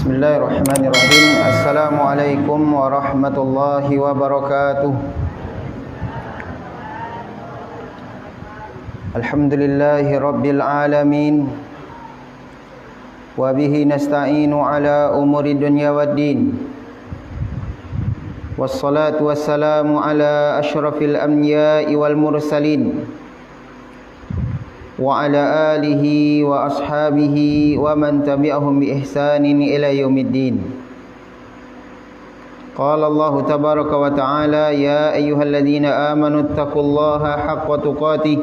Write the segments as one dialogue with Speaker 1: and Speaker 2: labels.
Speaker 1: Bismillahirrahmanirrahim. Assalamualaikum warahmatullahi wabarakatuh. Alhamdulillahi rabbil alamin. Wa bihi nasta'inu ala umuri dunya waddin. Wassalatu wassalamu ala asyrafil anbiya'i wal mursalin. Wa ala alihi wa ashabihi wa man tabi'ahum bi ihsanin ila yaumiddin. Qala Allah tabaraka wa ta'ala, ya ayyuhalladzina amanu taqullaha haqqa tuqatih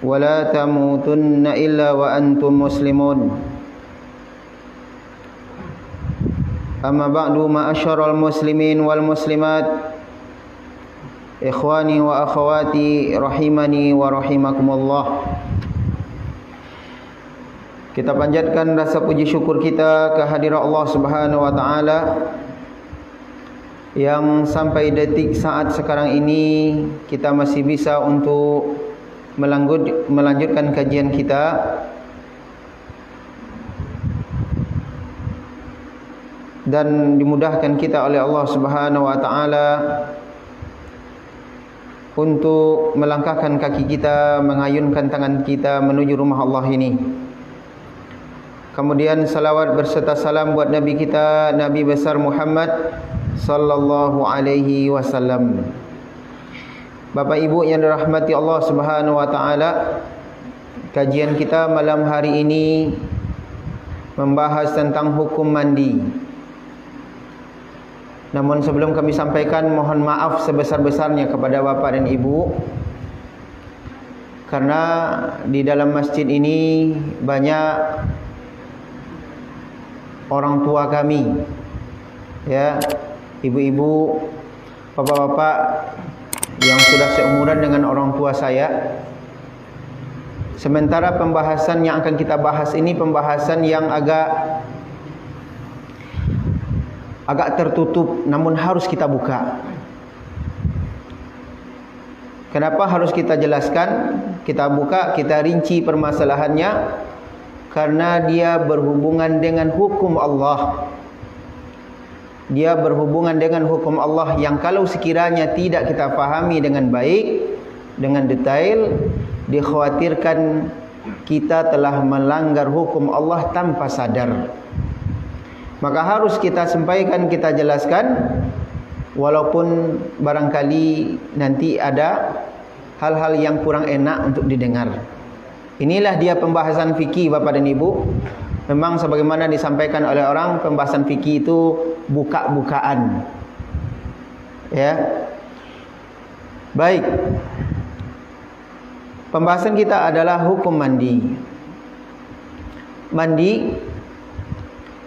Speaker 1: wa la tamutunna illa wa antum muslimun. Amma ba'du, ma'asyaral muslimin wal muslimat, ikhwani wa akhwati rahimani wa rahimakumullah. Kita panjatkan rasa puji syukur kita kehadirat Allah Subhanahu wa taala yang sampai detik saat sekarang ini kita masih bisa untuk melanjutkan kajian kita. Dan dimudahkan kita oleh Allah Subhanahu wa taala untuk melangkahkan kaki kita, mengayunkan tangan kita menuju rumah Allah ini. Kemudian salawat berserta salam buat Nabi kita, Nabi besar Muhammad sallallahu alaihi wasallam. Bapak Ibu yang dirahmati Allah Subhanahu wa taala, kajian kita malam hari ini membahas tentang hukum mandi. Namun sebelum kami sampaikan, mohon maaf sebesar-besarnya kepada Bapak dan Ibu, karena di dalam masjid ini banyak orang tua kami, ya, ibu-ibu, bapak-bapak yang sudah seumuran dengan orang tua saya. Sementara pembahasan yang akan kita bahas ini pembahasan yang agak tertutup, namun harus kita buka. Kenapa harus kita jelaskan, kita buka, kita rinci permasalahannya? Karena dia berhubungan dengan hukum Allah. Dia berhubungan dengan hukum Allah yang kalau sekiranya tidak kita fahami dengan baik, dengan detail, dikhawatirkan kita telah melanggar hukum Allah tanpa sadar. Maka harus kita sampaikan, kita jelaskan, walaupun barangkali nanti ada hal-hal yang kurang enak untuk didengar. Inilah dia pembahasan fikih, Bapak dan Ibu. Memang sebagaimana disampaikan oleh orang, pembahasan fikih itu buka-bukaan, ya. Baik. Pembahasan kita adalah hukum mandi. Mandi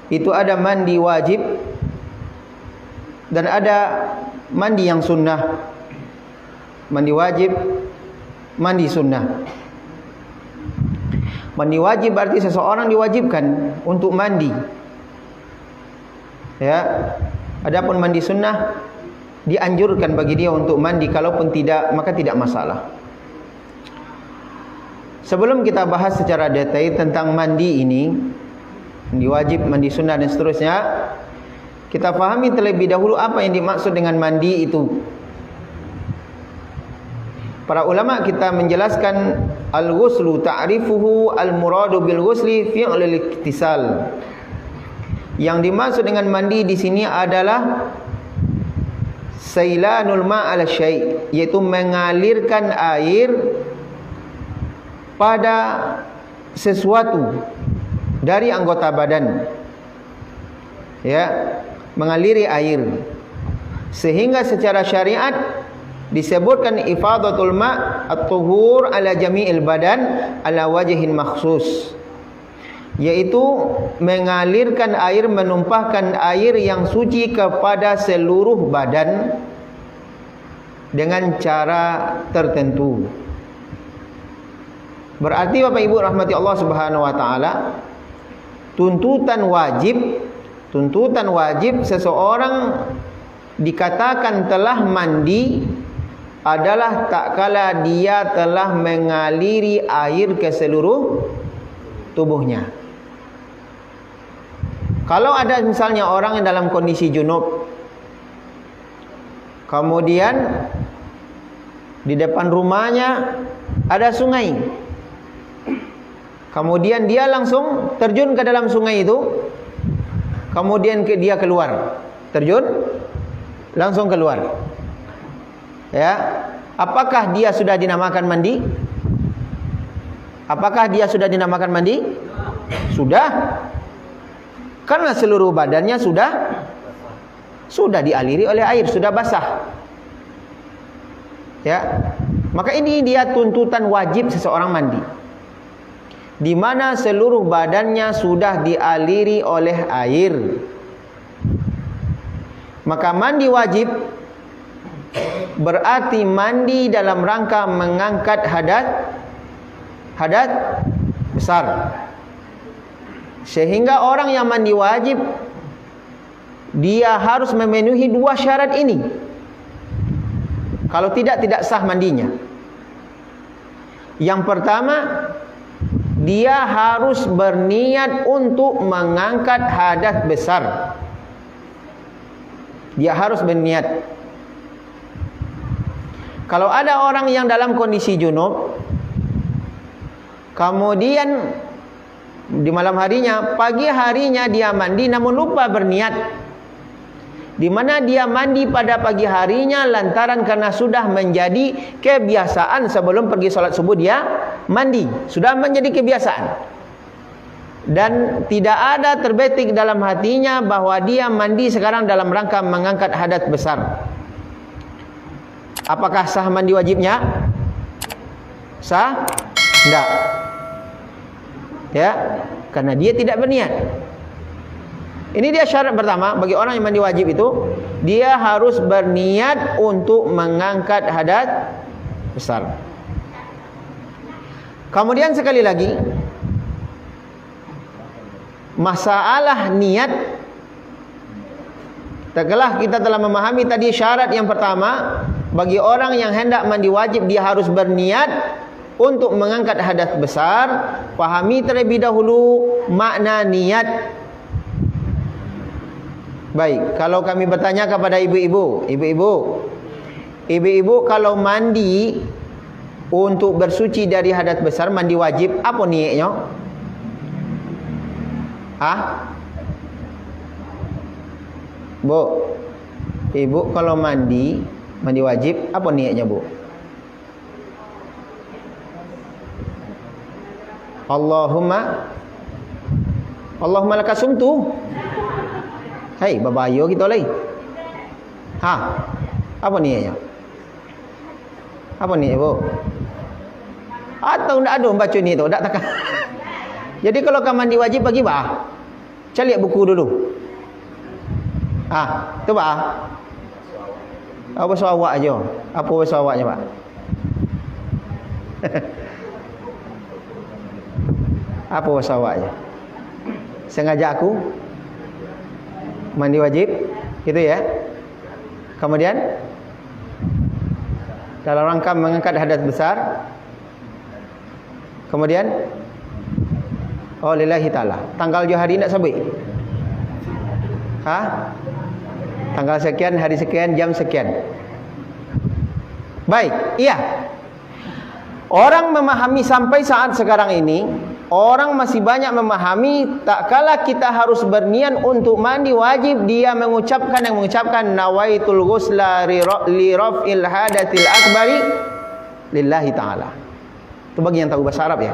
Speaker 1: itu ada mandi wajib dan ada mandi yang sunnah. Mandi wajib, mandi sunnah. Mandi wajib berarti seseorang diwajibkan untuk mandi, ya. Adapun mandi sunnah dianjurkan bagi dia untuk mandi, kalaupun tidak maka tidak masalah. Sebelum kita bahas secara detail tentang mandi ini, mandi wajib, mandi sunnah dan seterusnya, kita fahami terlebih dahulu apa yang dimaksud dengan mandi itu. Para ulama kita menjelaskan al-ghuslu ta'rifuhu al-muradu bil ghusli fi'lul iktisal. Yang dimaksud dengan mandi di sini adalah sailanul ma'al syai', yaitu mengalirkan air pada sesuatu dari anggota badan, ya, mengaliri air, sehingga secara syariat disebutkan ifadatul ma' at-tuhur ala jami'il badan ala wajhin makhsus, yaitu mengalirkan air, menumpahkan air yang suci kepada seluruh badan dengan cara tertentu. Berarti Bapak Ibu rahmati Allah Subhanahu wa taala, tuntutan wajib seseorang dikatakan telah mandi adalah tak kala dia telah mengaliri air ke seluruh tubuhnya. Kalau ada misalnya orang yang dalam kondisi junub, kemudian di depan rumahnya ada sungai, kemudian dia langsung terjun ke dalam sungai itu, kemudian dia keluar, terjun langsung keluar, ya, apakah dia sudah dinamakan mandi? Apakah dia sudah dinamakan mandi? Sudah. Karena seluruh badannya sudah dialiri oleh air, sudah basah. Ya. Maka ini dia tuntutan wajib seseorang mandi. Di mana seluruh badannya sudah dialiri oleh air. Maka mandi wajib berarti mandi dalam rangka mengangkat hadas besar. Sehingga orang yang mandi wajib, dia harus memenuhi 2 syarat ini. Kalau tidak sah mandinya. Yang pertama, dia harus berniat untuk mengangkat hadas besar. Dia harus berniat. Kalau ada orang yang dalam kondisi junub, kemudian di malam harinya, pagi harinya dia mandi namun lupa berniat. Di mana dia mandi pada pagi harinya lantaran karena sudah menjadi kebiasaan sebelum pergi sholat subuh dia mandi, sudah menjadi kebiasaan. Dan tidak ada terbetik dalam hatinya bahwa dia mandi sekarang dalam rangka mengangkat hadas besar. Apakah sah mandi wajibnya? Sah? Tidak. Ya, karena dia tidak berniat. Ini dia syarat pertama bagi orang yang mandi wajib itu, dia harus berniat untuk mengangkat hadas besar. Kemudian sekali lagi, masalah niat, setelah kita telah memahami tadi syarat yang pertama, bagi orang yang hendak mandi wajib dia harus berniat untuk mengangkat hadas besar. Pahami terlebih dahulu makna niat. Baik, kalau kami bertanya kepada ibu-ibu, kalau mandi untuk bersuci dari hadas besar, mandi wajib, apa niatnya? Bu, ibu kalau mandi wajib, apa niatnya, Bu? Allahumma lakasumtu. Hei, babayo gitu lagi. Apa niatnya? Apa nih, Bu? Atau ndak ada baca ni tu, ndak takkan. Jadi kalau kamu mandi wajib bagi bah. Cari lihat buku dulu. Tu bah. Apa bahasa awak aja? Apa bahasa awaknya, Pak? Apa bahasa awaknya? Sengaja aku mandi wajib, gitu ya. Kemudian dalam rangka mengangkat hadas besar. Kemudian lillahi ta'ala. Tanggal hari nak sabit? Tanggal sekian, hari sekian, jam sekian. Baik, iya. Orang memahami sampai saat sekarang ini, orang masih banyak memahami tak kala kita harus berniat untuk mandi wajib, dia mengucapkan nawaitul ghusla li raf'il hadatsil akbari lillahi ta'ala. Itu bagi yang tahu bahasa Arab ya.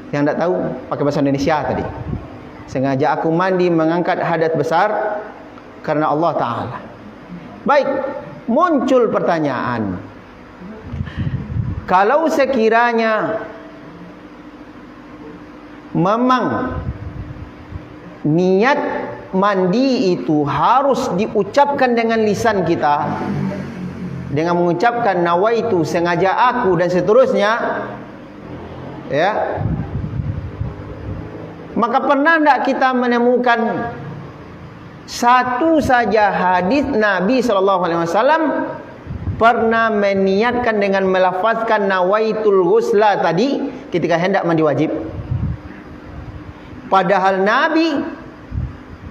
Speaker 1: Yang tidak tahu pakai bahasa Indonesia tadi. Sengaja aku mandi mengangkat hadas besar karena Allah Ta'ala. Baik, muncul pertanyaan. Kalau sekiranya memang niat mandi itu harus diucapkan dengan lisan kita, dengan mengucapkan nawaitu, sengaja aku dan seterusnya, ya, maka pernah tidak kita menemukan satu saja hadis Nabi SAW pernah meniatkan dengan melafazkan nawaitul ghusla tadi ketika hendak mandi wajib? Padahal Nabi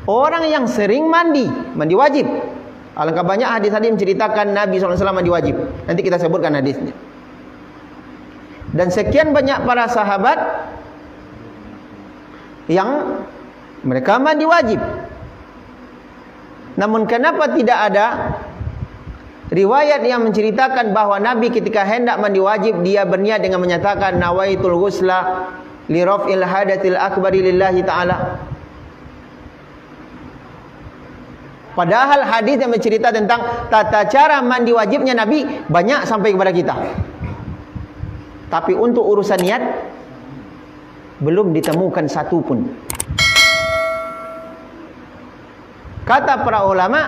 Speaker 1: Orang yang sering mandi wajib. Alangkah banyak hadis-hadis menceritakan Nabi SAW mandi wajib. Nanti kita sebutkan hadisnya. Dan sekian banyak para sahabat yang mereka mandi wajib. Namun kenapa tidak ada riwayat yang menceritakan bahawa Nabi ketika hendak mandi wajib dia berniat dengan menyatakan nawaitul ghusla li raf'il hadatsil akbari lillahi ta'ala. Padahal hadis yang bercerita tentang tata cara mandi wajibnya Nabi banyak sampai kepada kita. Tapi untuk urusan niat belum ditemukan satu pun. Kata para ulama,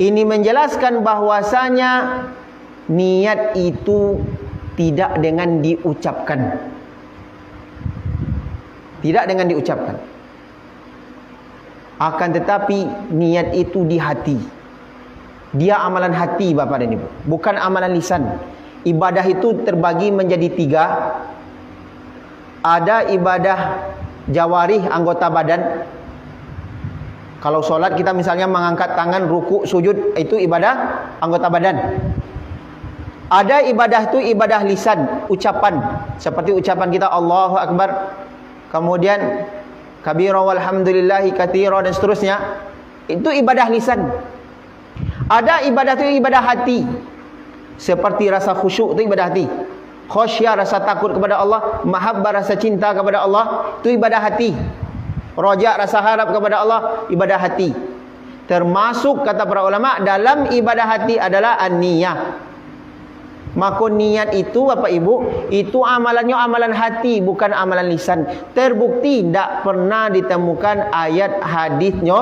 Speaker 1: ini menjelaskan bahwasanya niat itu tidak dengan diucapkan. Tidak dengan diucapkan. Akan tetapi niat itu di hati. Dia amalan hati Bapak dan Ibu, bukan amalan lisan. Ibadah itu terbagi menjadi 3. Ada ibadah jawarih, anggota badan. Kalau solat kita misalnya mengangkat tangan, ruku, sujud, itu ibadah anggota badan. Ada ibadah itu ibadah lisan, ucapan. Seperti ucapan kita Allahu Akbar, kemudian kabira walhamdulillahi katsira dan seterusnya. Itu ibadah lisan. Ada ibadah itu ibadah hati. Seperti rasa khusyuk itu ibadah hati. Khasyah rasa takut kepada Allah, mahabbah rasa cinta kepada Allah, itu ibadah hati. Raja rasa harap kepada Allah, ibadah hati. Termasuk kata para ulama dalam ibadah hati adalah an-niyah. Maka niat itu Bapak Ibu, itu amalannya amalan hati, bukan amalan lisan. Terbukti tidak pernah ditemukan ayat hadisnya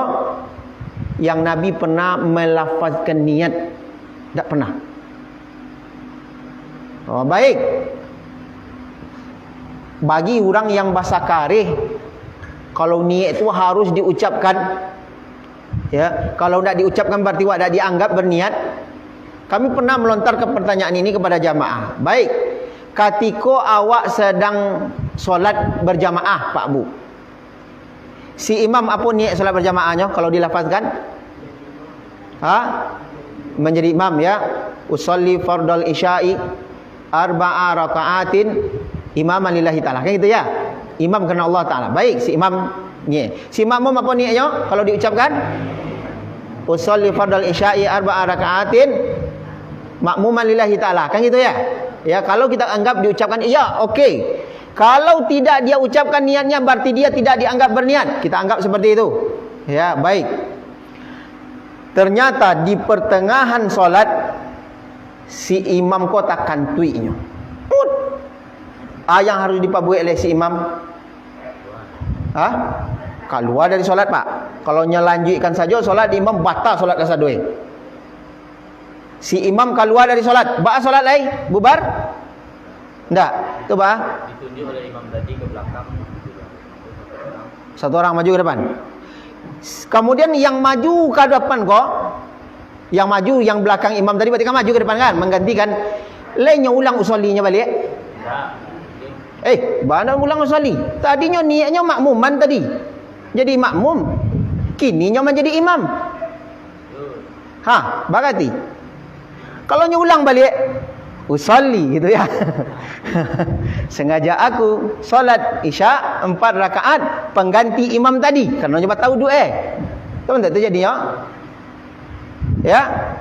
Speaker 1: yang Nabi pernah melafazkan niat. Tidak pernah. Oh, baik. Bagi orang yang bahasa karih, kalau niat itu harus diucapkan. Ya, kalau tidak diucapkan berarti tidak dianggap berniat. Kami pernah melontarkan pertanyaan ini kepada jamaah. Baik, ketika awak sedang solat berjamaah, Pak Bu, si imam apa niat solat berjamaahnya kalau dilafazkan? Menjadi imam ya. Usolli fardal isya'i arba'a raka'atin imaman lillahi ta'ala. Kan gitu ya? Imam karena Allah Ta'ala. Baik, si imam niat. Si makmum apa niatnya kalau diucapkan? Usolli fardal isya'i arba'a raka'atin makmuman lillahi ta'ala. Kan gitu ya? Ya, kalau kita anggap diucapkan iya, okey. Kalau tidak dia ucapkan niatnya berarti dia tidak dianggap berniat. Kita anggap seperti itu. Ya, baik. Ternyata di pertengahan solat si imam kota kantuinya. Yang harus dipabuhi oleh si imam. Keluar dari solat, Pak. Kalau nyelanjutkan saja solat imam batal solat kasadoi. Si imam keluar dari solat, ba'a solat lain, bubar? Enggak. Itu Pak. Ditunjuk oleh imam tadi ke belakang. Satu orang maju ke depan. Kemudian yang maju ke depan kok, yang maju yang belakang imam tadi berarti kan maju ke depan kan, menggantikan. Lainnya ulang usollinya balik. Mana ulang usolli? Tadinya niatnya makmuman tadi. Jadi makmum. Kininya menjadi imam. Berarti kalau nyulang balik usolli gitu ya. Sengaja aku solat isya 4 rakaat pengganti imam tadi karena nyoba tahu doa. Tahu tak terjadinya? Ya.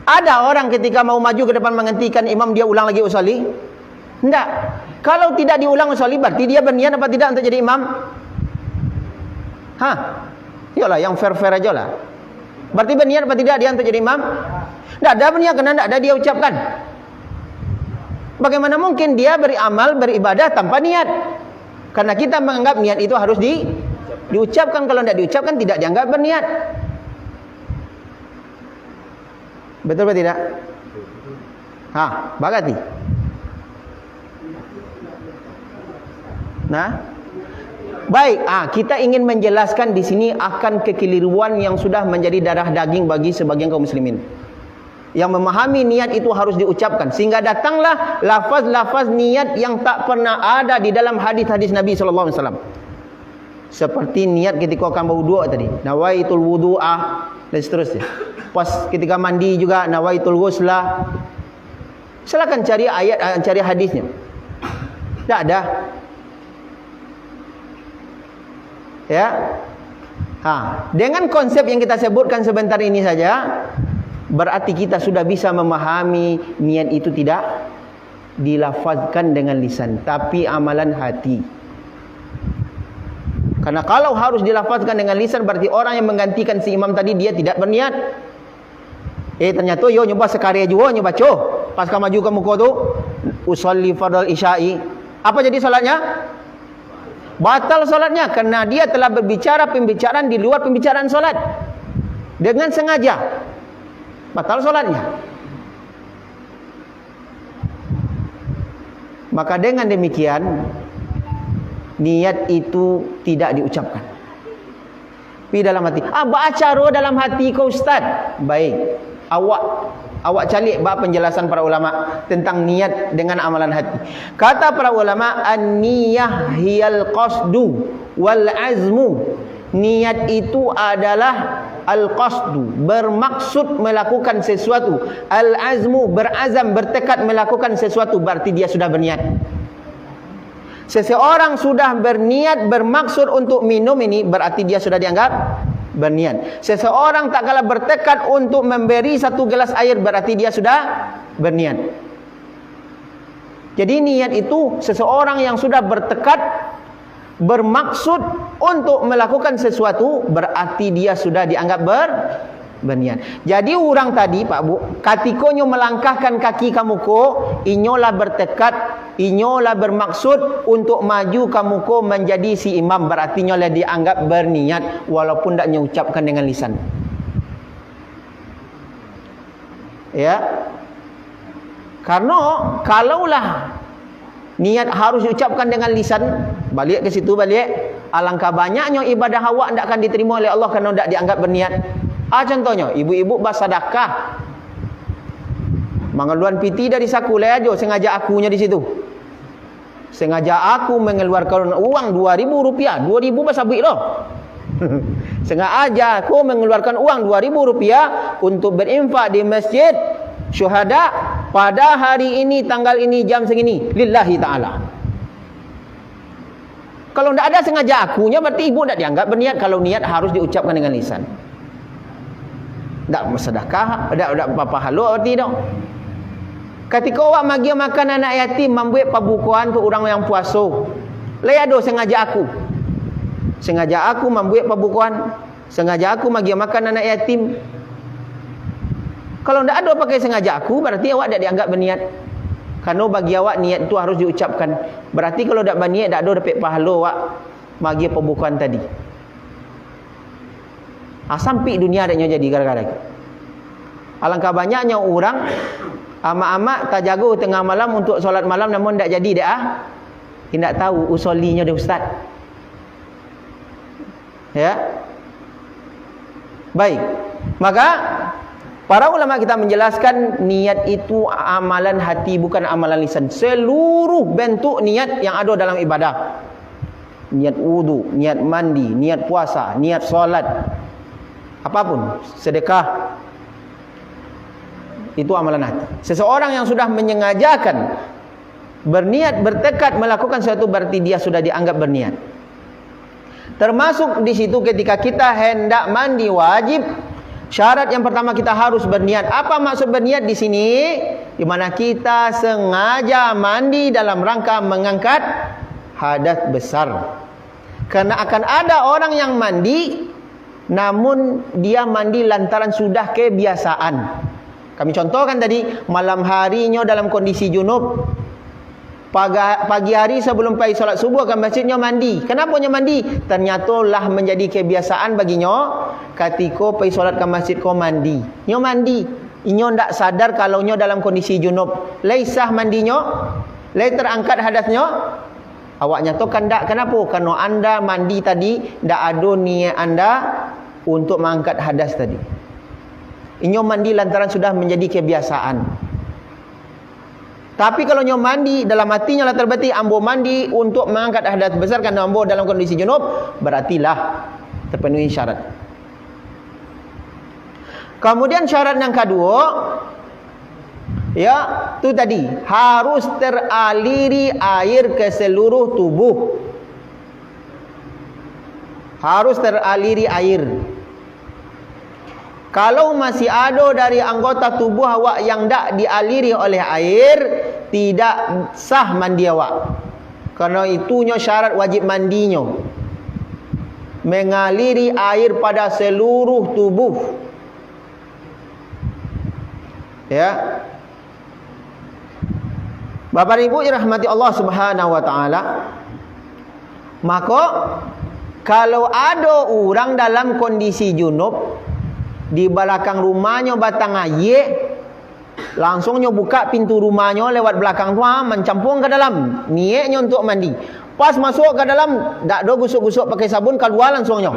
Speaker 1: Ada orang ketika mau maju ke depan menghentikan imam dia ulang lagi usolli? Enggak. Kalau tidak diulang usolli berarti dia berniat apa tidak untuk jadi imam? Yalah yang fair-fair aja lah. Berarti berniat apa tidak dia untuk jadi imam? Tidak ada berniat karena tidak ada dia ucapkan. Bagaimana mungkin dia beramal, beribadah tanpa niat? Karena kita menganggap niat itu harus diucapkan. Kalau tidak diucapkan tidak dianggap berniat. Betul atau tidak? Berarti. Nah, baik. Kita ingin menjelaskan di sini akan kekeliruan yang sudah menjadi darah daging bagi sebagian kaum muslimin. Yang memahami niat itu harus diucapkan, sehingga datanglah lafaz-lafaz niat yang tak pernah ada di dalam hadis-hadis Nabi SAW. Seperti niat ketika akan berwuduk tadi, nawaitul wudu'ah dan seterusnya. Pas ketika mandi juga nawaitul ghuslah. Silakan cari ayat, cari hadisnya. Tak ada. Ya. Dengan konsep yang kita sebutkan sebentar ini saja, berarti kita sudah bisa memahami niat itu tidak dilafazkan dengan lisan, tapi amalan hati. Karena kalau harus dilafazkan dengan lisan, berarti orang yang menggantikan si imam tadi dia tidak berniat. Ternyata yo nyoba sekali juga nyoba pas kamu maju ke muka tu usolli fardal isya'i. Apa jadi solatnya? Batal solatnya karena dia telah berbicara pembicaraan di luar pembicaraan solat dengan sengaja. Batal solatnya. Maka dengan demikian niat itu tidak diucapkan. Tapi dalam hati. Baca roh dalam hati kau ustaz. Baik. Awak calik penjelasan para ulama tentang niat dengan amalan hati. Kata para ulama, an-niyah hiyal qasdu wal azmu. Niat itu adalah al-qasdu, bermaksud melakukan sesuatu. Al-azmu, berazam, bertekad melakukan sesuatu, berarti dia sudah berniat. Seseorang sudah berniat bermaksud untuk minum ini, berarti dia sudah dianggap berniat. Seseorang tak kala bertekad untuk memberi satu gelas air, berarti dia sudah berniat. Jadi niat itu seseorang yang sudah bertekad bermaksud untuk melakukan sesuatu, berarti dia sudah dianggap berniat. Jadi orang tadi Pak Bu, katikonyo melangkahkan kaki kamu ko, inyolah bertekad, inyolah bermaksud untuk maju kamu ko menjadi si imam, berarti inyolah dianggap berniat walaupun tak mengucapkan dengan lisan. Ya. Karena kalaulah niat harus diucapkan dengan lisan, balik ke situ balik, alangkah banyaknya ibadah awak tidak akan diterima oleh Allah karena tidak dianggap berniat. Contohnya, ibu-ibu bersedekah, mengeluarkan piti dari saku aja, sengaja akunya di situ. Sengaja aku mengeluarkan uang 2.000 rupiah, 2.000 bahasa duit loh. Sengaja aku mengeluarkan uang 2.000 rupiah untuk berinfak di masjid syuhada pada hari ini, tanggal ini, jam segini, lillahi ta'ala. Kalau tidak ada sengaja akunya, berarti ibu tidak dianggap berniat. Kalau niat harus diucapkan dengan lisan. Tak bersedekah, tak pahala berarti dah. Ketika awak magi makan anak yatim, membuat pembukaan untuk orang yang puasa. Leado sengaja aku. Sengaja aku membuat pembukaan, sengaja aku magi makan anak yatim. Kalau tidak ada pakai sengaja aku, berarti awak tidak dianggap berniat. Karena bagi awak niat itu harus diucapkan. Berarti kalau tidak berniat, tidak ada dapat pahala awak magi pembukaan tadi. Sampai dunia adanya jadi gara-gara itu. Alangkah banyaknya orang amak-amak tak jaga tengah malam untuk solat malam, namun tak jadi dah. Tidak tahu usolinya dia ustaz. Ya. Baik. Maka para ulama kita menjelaskan niat itu amalan hati, bukan amalan lisan. Seluruh bentuk niat yang ada dalam ibadah. Niat wudu, niat mandi, niat puasa, niat solat, apapun, sedekah, itu amalan hati. Seseorang yang sudah menyengajakan, berniat, bertekad melakukan sesuatu, berarti dia sudah dianggap berniat. Termasuk di situ ketika kita hendak mandi wajib, syarat yang pertama kita harus berniat. Apa maksud berniat di sini? Di mana kita sengaja mandi dalam rangka mengangkat hadas besar. Karena akan ada orang yang mandi, namun dia mandi lantaran sudah kebiasaan. Kami contohkan tadi, malam harinya dalam kondisi junub, pagi hari sebelum pergi solat subuh ke masjidnya mandi. Kenapa nya mandi? Ternyata lah menjadi kebiasaan baginya. Ketika pergi solat ke masjid kau mandi, nyo mandi. Inyo ndak sadar kalau nyo dalam kondisi junub. Laisah mandinya, lai terangkat hadasnya. Awak nyatakan tak. Kenapa? Karena anda mandi tadi tak ada niat anda untuk mengangkat hadas tadi. Inyo mandi lantaran sudah menjadi kebiasaan. Tapi kalau nyo mandi, dalam hatinya lah terbeti ambo mandi untuk mengangkat hadas besar kerana ambo dalam kondisi junub, berartilah terpenuhi syarat. Kemudian syarat yang kedua, ya, tu tadi harus teraliri air ke seluruh tubuh. Harus teraliri air. Kalau masih ada dari anggota tubuh awak yang tak dialiri oleh air, tidak sah mandi awak. Karena itunya syarat wajib mandinya. Mengaliri air pada seluruh tubuh. Ya. Bapak Ibu dirahmati Allah Subhanahu wa taala. Maka kalau ada orang dalam kondisi junub, di belakang rumahnya batang air, langsungnya buka pintu rumahnya lewat belakang rumah, mencampung ke dalam, niatnya untuk mandi. Pas masuk ke dalam, tak ada gusuk-gusuk pakai sabun, keluar langsungnya.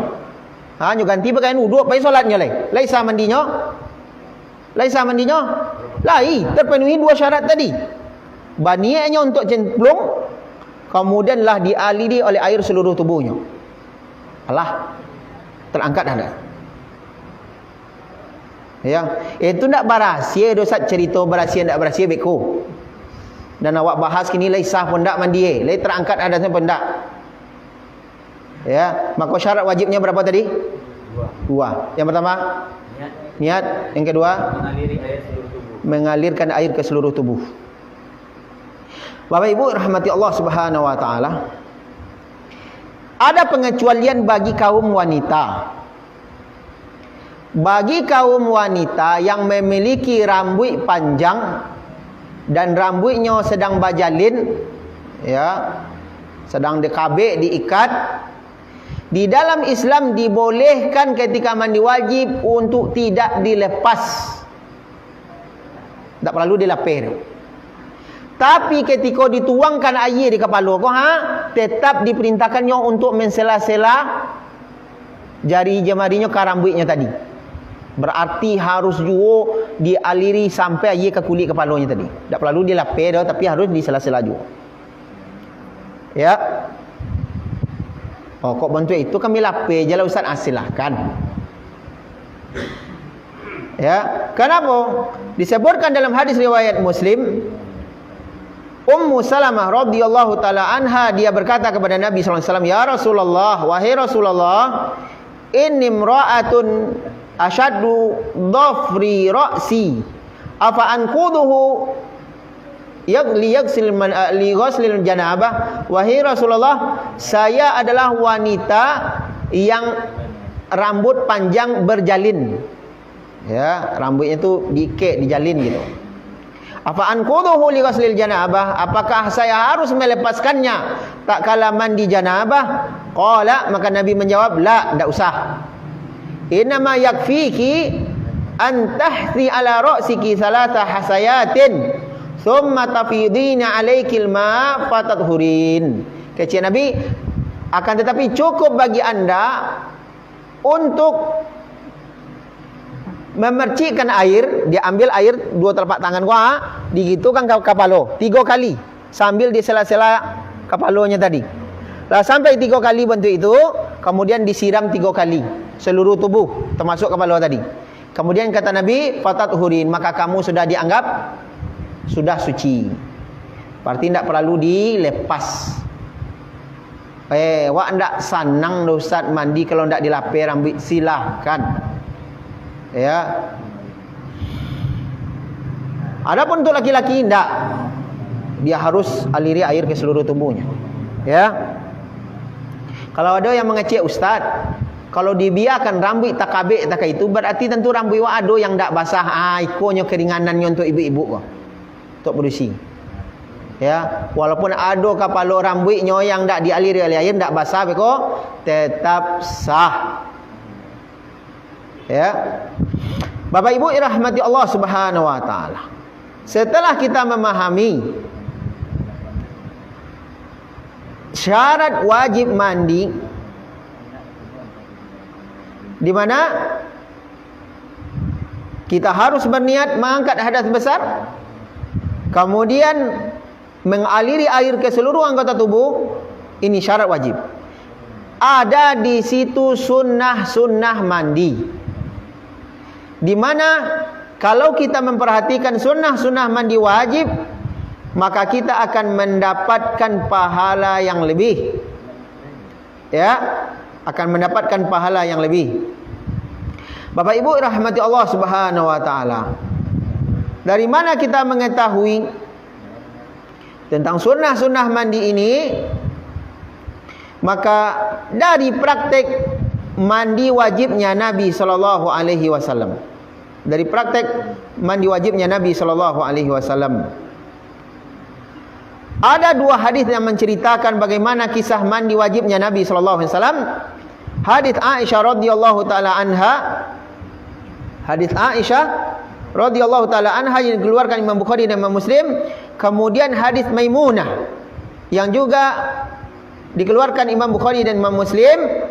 Speaker 1: Nyo ganti pakaian wuduk, pergi solatnya lai sah mandinya. Lai sah mandinya. Lai terpenuhi dua syarat tadi. Niatnya untuk cemplung, kemudianlah dialiri oleh air seluruh tubuhnya. Alah, terangkat hadas. Ya, itu tak berahsia dosa cerita berahsia tak berahsia beko. Dan awak bahas kini lai sah pun tak mandi, lai terangkat hadasnya pun tak. Ya, maka syarat wajibnya berapa tadi? Dua. Yang pertama, niat. Yang kedua, mengalirkan air ke seluruh tubuh. Bapak Ibu rahmati Allah Subhanahu wa taala. Ada pengecualian bagi kaum wanita. Bagi kaum wanita yang memiliki rambut panjang dan rambutnya sedang bajalin, ya, sedang dikabik, diikat, di dalam Islam dibolehkan ketika mandi wajib untuk tidak dilepas. Tak perlu dilapir. Tapi ketika dituangkan air di kepala kau, tetap diperintahkannya untuk mensela-sela jari jemarinya ke rambutnya tadi. Berarti harus juga dialiri sampai air ke kulit kepalanya tadi. Tak perlu dilapir dah, tapi harus disela-sela juga. Ya. Oh, kok bantu itu kami lapir je lah Ustaz, silahkan. Ya, kenapa? Disebutkan dalam hadis riwayat Muslim, Ummu Salamah radhiyallahu taala anha, dia berkata kepada Nabi sallallahu alaihi wasallam, "Ya Rasulullah, wahai Rasulullah, inni imra'atun asyaddu dhafri ra'si, afa anquduhu yaghsil li ghuslil janabah." Wahai Rasulullah, saya adalah wanita yang rambut panjang berjalin. Ya, rambutnya itu diikat, dijalin gitu. Apa anquduhu li ghuslil janabah? Apakah saya harus melepaskannya tak kala mandi janabah? Qala, maka Nabi menjawab, la, tidak usah. Innama yakfiki an tahthi ala ra'siki thalatha hasayatin thumma tafidina alaikil ma fatadhurin. Kata Nabi, akan tetapi cukup bagi anda untuk memercikkan air. Dia ambil air dua telapak tangan gua, digitukan ke kepala 3 kali sambil disela-sela kepalanya tadi. Lah sampai 3 kali bentuk itu, kemudian disiram 3 kali seluruh tubuh termasuk kepala tadi. Kemudian kata Nabi, fatadhurin, maka kamu sudah dianggap sudah suci. Berarti tidak perlu dilepas. Wak ndak sanang Ustaz mandi kalau ndak dilapir rambut, silahkan. Ya. Adapun untuk laki-laki ndak, dia harus aliri air ke seluruh tubuhnya. Ya. Kalau ada yang mengecek Ustaz, kalau dibiarkan rambut tak kabik tak itu, berarti tentu rambut wak ada yang ndak basah, ikonnya keringanannya untuk ibu-ibu kok. Untuk bersih. Ya, walaupun ada kepala rambutnya yang ndak dialiri oleh air, ndak basah kok, tetap sah. Ya. Bapak Ibu dirahmati Allah Subhanahu wa taala. Setelah kita memahami syarat wajib mandi, di mana kita harus berniat mengangkat hadas besar, Kemudian mengaliri air ke seluruh anggota tubuh, ini syarat wajib. Ada di situ sunnah-sunnah mandi, di mana kalau kita memperhatikan sunnah-sunnah mandi wajib, maka kita akan mendapatkan pahala yang lebih. Ya, akan mendapatkan pahala yang lebih. Bapak Ibu rahmati Allah Subhanahu wa taala. Dari mana kita mengetahui tentang sunnah-sunnah mandi ini? Maka dari praktek mandi wajibnya Nabi sallallahu alaihi wasallam. Dari praktek mandi wajibnya Nabi sallallahu alaihi wasallam. Ada dua hadis yang menceritakan bagaimana kisah mandi wajibnya Nabi sallallahu alaihi wasallam. Hadis Aisyah radhiyallahu taala anha. Hadis Aisyah radhiyallahu taala anha yang dikeluarkan Imam Bukhari dan Imam Muslim. Kemudian hadis Maimunah yang juga dikeluarkan Imam Bukhari dan Imam Muslim.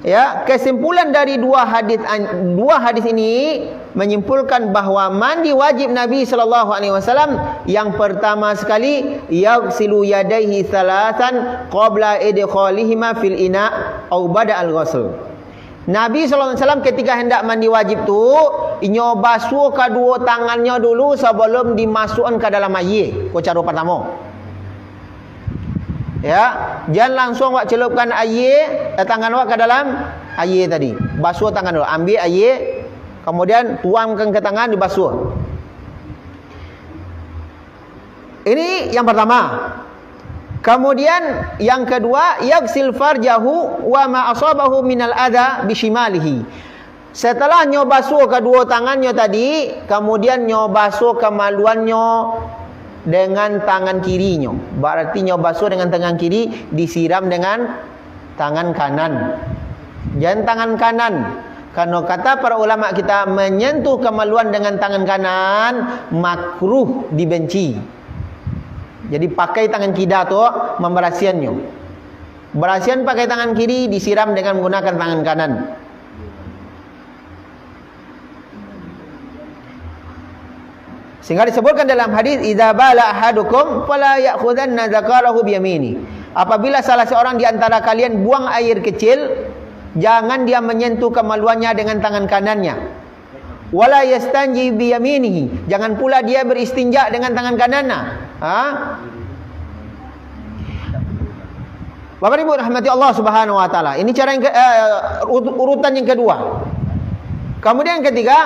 Speaker 1: Ya, kesimpulan dari dua hadis ini menyimpulkan bahawa mandi wajib Nabi sallallahu alaihi wasallam yang pertama sekali yaghsilu yadayhi thalathan qabla idkhalihima fil ina au bada al-ghusl. Nabi sallallahu alaihi wasallam ketika hendak mandi wajib tu inyo basuh kedua tangannya dulu sebelum dimasukkan ke dalam air. Ko cara pertama. Ya, jangan langsung wak celupkan air tangan wak ke dalam air tadi. Basuh tangan dulu, ambil air, kemudian tuangkan ke tangan dibasuh. Ini yang pertama. Kemudian yang kedua, yaghsil farjahu wa ma asabahu minal adha bishimalihi. Setelah nyo basuh kedua tangannya tadi, kemudian nyo basuh kemaluannya dengan tangan kirinya. Berarti nyo basuh dengan tangan kiri, disiram dengan tangan kanan. Jangan tangan kanan. Karena kata para ulama kita, menyentuh kemaluan dengan tangan kanan makruh, dibenci. Jadi pakai tangan kiri tu memberasiannya. Berasian pakai tangan kiri, disiram dengan menggunakan tangan kanan. Sehingga disebutkan dalam hadis, idza bala ahadukum fala ya'khudanna dzakarahu biyamini. Apabila salah seorang di antara kalian buang air kecil, jangan dia menyentuh kemaluannya dengan tangan kanannya. Wala yastanji biyaminihi. Jangan pula dia beristinja dengan tangan kanannya. Bapak Ibu rahmati Allah Subhanahu wa taala. Ini cara yang urutan yang kedua. Kemudian yang ketiga,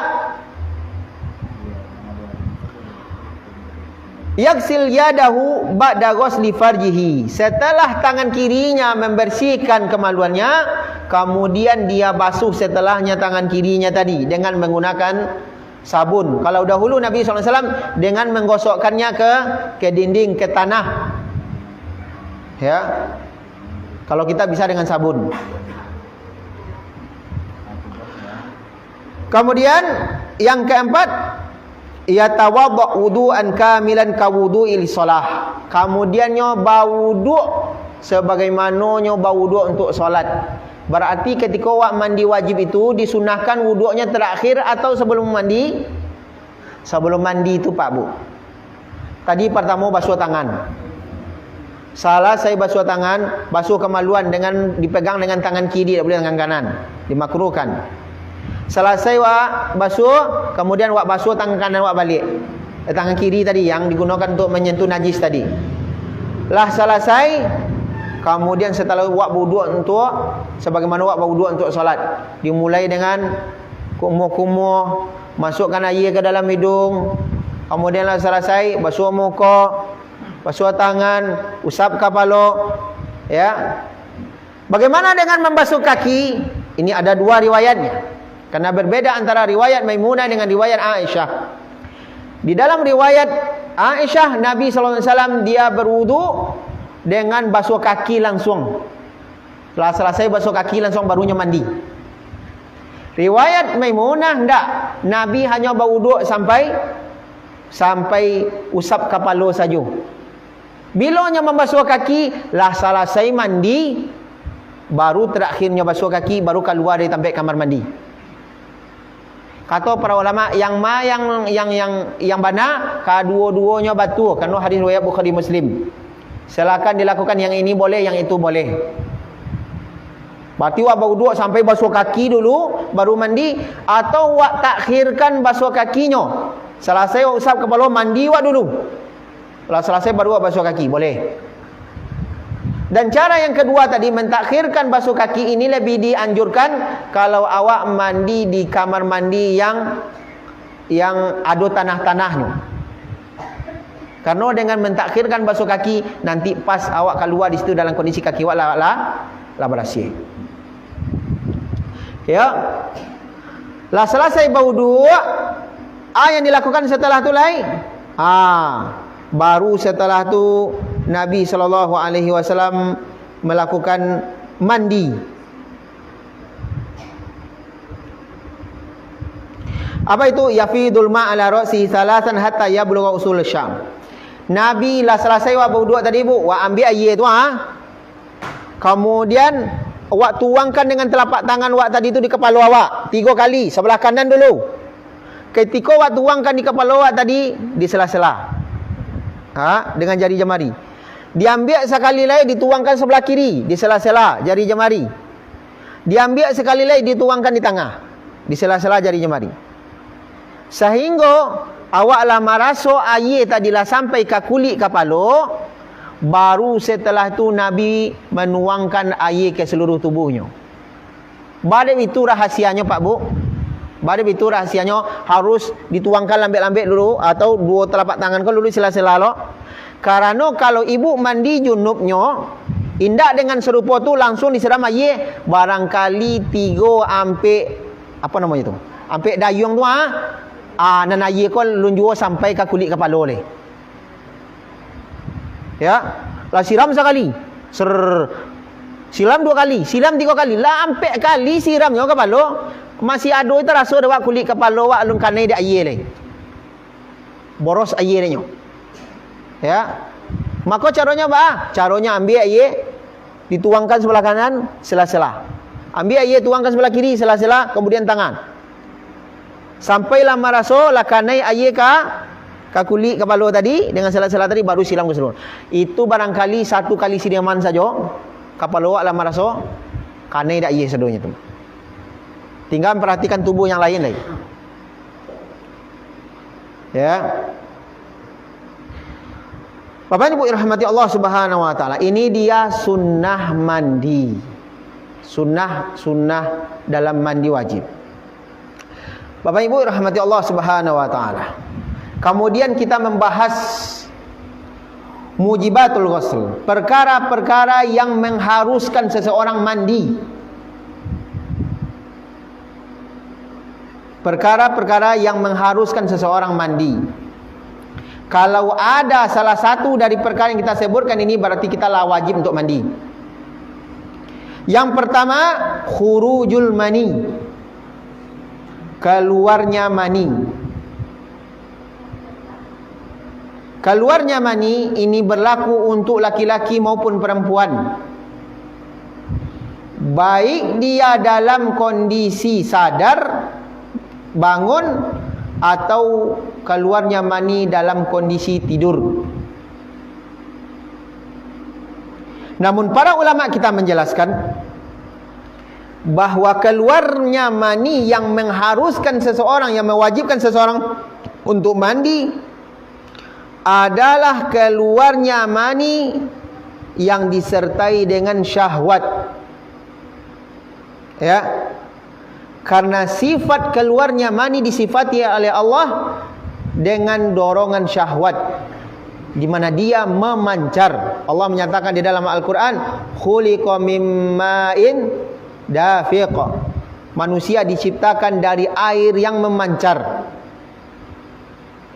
Speaker 1: yaghsil yadahu ba'da ghusli farjihi. Setelah tangan kirinya membersihkan kemaluannya, kemudian dia basuh setelahnya tangan kirinya tadi dengan menggunakan sabun. Kalau dahulu Nabi SAW dengan menggosokkannya ke dinding, ke tanah. Ya. Kalau kita bisa dengan sabun. Kemudian yang keempat, yatawadda wudu'an kamilan ka wudu'il shalah. Kemudian nyoba wudu' sebagaimana nyoba wudu' untuk solat. Berarti ketika awak mandi wajib itu disunahkan wudu'nya terakhir atau sebelum mandi? Sebelum mandi itu Pak Bu. Tadi pertama basuh tangan. Salah saya basuh tangan, basuh kemaluan dengan dipegang dengan tangan kiri, tidak boleh tangan kanan. Dimakruhkan. Selesai wak basuh, kemudian wak basuh tangan kanan wak balik. Tangan kiri tadi yang digunakan untuk menyentuh najis tadi. Lah selesai, kemudian setelah wak wudu untuk sebagaimana wak wudu untuk solat, dimulai dengan kumuh-kumuh, masukkan air ke dalam hidung. Kemudian lah selesai basuh muka, basuh tangan, usap kepala. Ya. Bagaimana dengan membasuh kaki? Ini ada dua riwayatnya. Karena berbeda antara riwayat Maimunah dengan riwayat Aisyah. Di dalam riwayat Aisyah, Nabi SAW dia berwudu dengan basuh kaki langsung. Setelah selesai basuh kaki langsung barunya mandi. Riwayat Maimunah tidak. Nabi hanya berwudu sampai usap kepala saja. Bilanya membasuh kaki, lah selesai mandi, baru terakhirnya basuh kaki, baru keluar dari tempat kamar mandi. Kata para ulama yang bana kedua-duanya batu kerana hadis riwayat Bukhari Muslim. Silakan dilakukan yang ini boleh, yang itu boleh. Berarti wak berwuduk sampai basuh kaki dulu baru mandi, atau wak takhirkan basuh kakinya. Selesai usap kepala mandi wak dulu. Kalau selesai baru wak basuh kaki, boleh. Dan cara yang kedua tadi mentakhirkan basuh kaki ini lebih dianjurkan kalau awak mandi di kamar mandi yang ada tanah-tanahnya. Karena dengan mentakhirkan basuh kaki nanti pas awak keluar di situ dalam kondisi kaki awak lah bersih. Ya. Lah selesai berwuduk, yang dilakukan setelah tu lain. Baru setelah tu Nabi SAW melakukan mandi. Apa itu? Yafidul ma' ala ra'si salasan hatta yablugha usul syam. Nabi lah selesai wak berwuduk tadi bu, wak ambil air tu kemudian wak tuangkan dengan telapak tangan wak tadi tu di kepala awak 3 kali, sebelah kanan dulu. Ketika wak tuangkan di kepala awak tadi di sela-sela. Dengan jari jemari. Diambil sekali lagi dituangkan sebelah kiri di sela-sela jari jemari. Diambil sekali lagi dituangkan di tengah di sela-sela jari jemari. Sehingga awaklah merasa air tadilah sampai ke kulit kepala, baru setelah itu Nabi menuangkan air ke seluruh tubuhnya. Badan itu rahasianya Pak Bu. Badan itu rahasianya harus dituangkan lambik-lambik dulu atau 2 telapak tangan kau dulu sela-sela lo. Karena kalau ibu mandi junubnya indak dengan serupa tu langsung disiram air, barangkali 3 ampek apa namanya tu? Ampek dayung tu nan air kau lunjur sampai ke kulit kepala leh. Ya, lah siram sekali. Siram 2 kali, siram 3 kali, lah ampek kali siramnya kepala. Masih ada itu rasa dewa kulit kepala wak alun kanai dia air leh. Boros air dia. Ya. Maka caranya apa? Caranya ambil air dituangkan sebelah kanan sela-sela. Ambil air tuangkan sebelah kiri sela-sela, kemudian tangan. Sampailah merasa lah kanai air ke kulit kepala tadi dengan sela-sela tadi baru siram ke seluruh. Itu barangkali 1 kali siraman saja kepala wak lah merasa kanai dak air sedonya tu. Tinggal perhatikan tubuh yang lain lagi. Ya. Bapak Ibu rahmati Allah Subhanahu wa taala. Ini dia sunnah mandi. Sunnah dalam mandi wajib. Bapak Ibu rahmati Allah Subhanahu wa taala. Kemudian kita membahas mujibatul ghusl, perkara-perkara yang mengharuskan seseorang mandi. Perkara-perkara yang mengharuskan seseorang mandi. Kalau ada salah satu dari perkara yang kita sebutkan ini, berarti kita lah wajib untuk mandi. Yang pertama, khurujul mani. Keluarnya mani. Keluarnya mani ini berlaku untuk laki-laki maupun perempuan. Baik dia dalam kondisi sadar bangun atau keluarnya mani dalam kondisi tidur. Namun para ulama kita menjelaskan bahawa keluarnya mani yang mengharuskan seseorang, yang mewajibkan seseorang untuk mandi adalah keluarnya mani yang disertai dengan syahwat. Ya. Karena sifat keluarnya mani disifati oleh Allah dengan dorongan syahwat, di mana dia memancar. Allah menyatakan di dalam Al-Quran, khuliqa mim ma'in dafiq. Manusia diciptakan dari air yang memancar.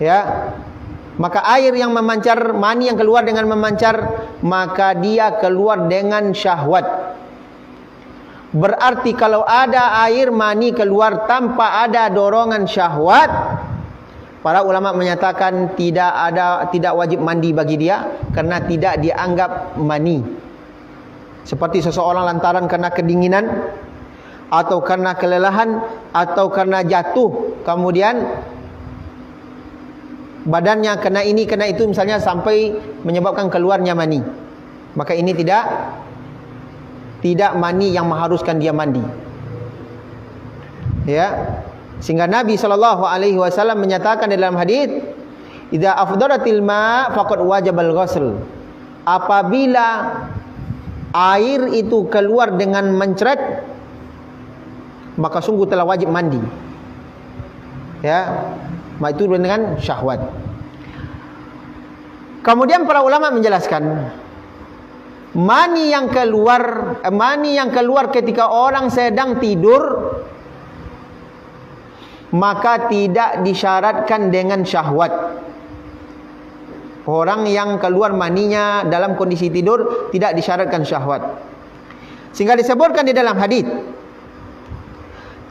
Speaker 1: Ya. Maka air yang memancar, mani yang keluar dengan memancar, maka dia keluar dengan syahwat. Berarti kalau ada air mani keluar tanpa ada dorongan syahwat, para ulama menyatakan tidak wajib mandi bagi dia karena tidak dianggap mani. Seperti seseorang lantaran kena kedinginan atau karena kelelahan, atau karena jatuh, kemudian badannya kena ini, kena itu misalnya sampai menyebabkan keluarnya mani, maka ini tidak mani yang mengharuskan dia mandi. Ya. Sehingga Nabi SAW menyatakan dalam hadis, "Idza afdaratil ma faqad wajabal ghusl." Apabila air itu keluar dengan mencret, maka sungguh telah wajib mandi. Ya. Itu dengan syahwat. Kemudian para ulama menjelaskan, mani yang keluar ketika orang sedang tidur, maka tidak disyaratkan dengan syahwat. Orang yang keluar maninya dalam kondisi tidur tidak disyaratkan syahwat. Sehingga disebutkan di dalam hadis,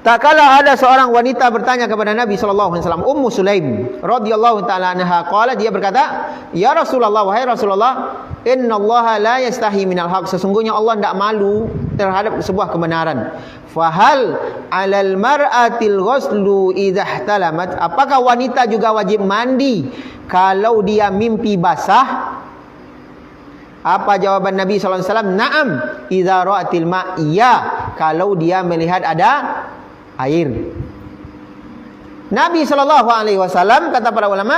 Speaker 1: tak kala ada seorang wanita bertanya kepada Nabi SAW, Ummu Sulaim radhiyallahu taala anha, qala, dia berkata, "Ya Rasulullah, wahai Rasulullah, innallaha la yastahi minal haq." Sesungguhnya Allah tidak malu terhadap sebuah kebenaran. Fahal 'alal mar'atil ghuslu idza ihtalamat? Apakah wanita juga wajib mandi kalau dia mimpi basah? Apa jawaban Nabi SAW? Na'am, idza ra'atil ma'. Iya, kalau dia melihat ada air. Nabi SAW, kata para ulama,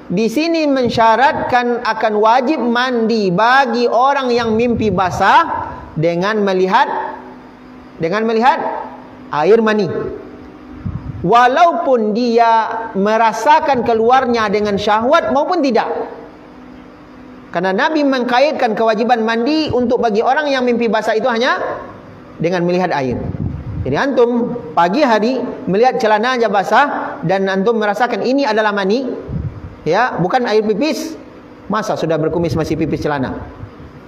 Speaker 1: di sini mensyaratkan akan wajib mandi bagi orang yang mimpi basah dengan melihat air mani, walaupun dia merasakan keluarnya dengan syahwat maupun tidak. Karena Nabi mengkaitkan kewajiban mandi untuk bagi orang yang mimpi basah itu hanya dengan melihat air. Jadi antum pagi hari melihat celana aja basah dan antum merasakan ini adalah mani, ya, bukan air pipis. Masa sudah berkumis masih pipis celana?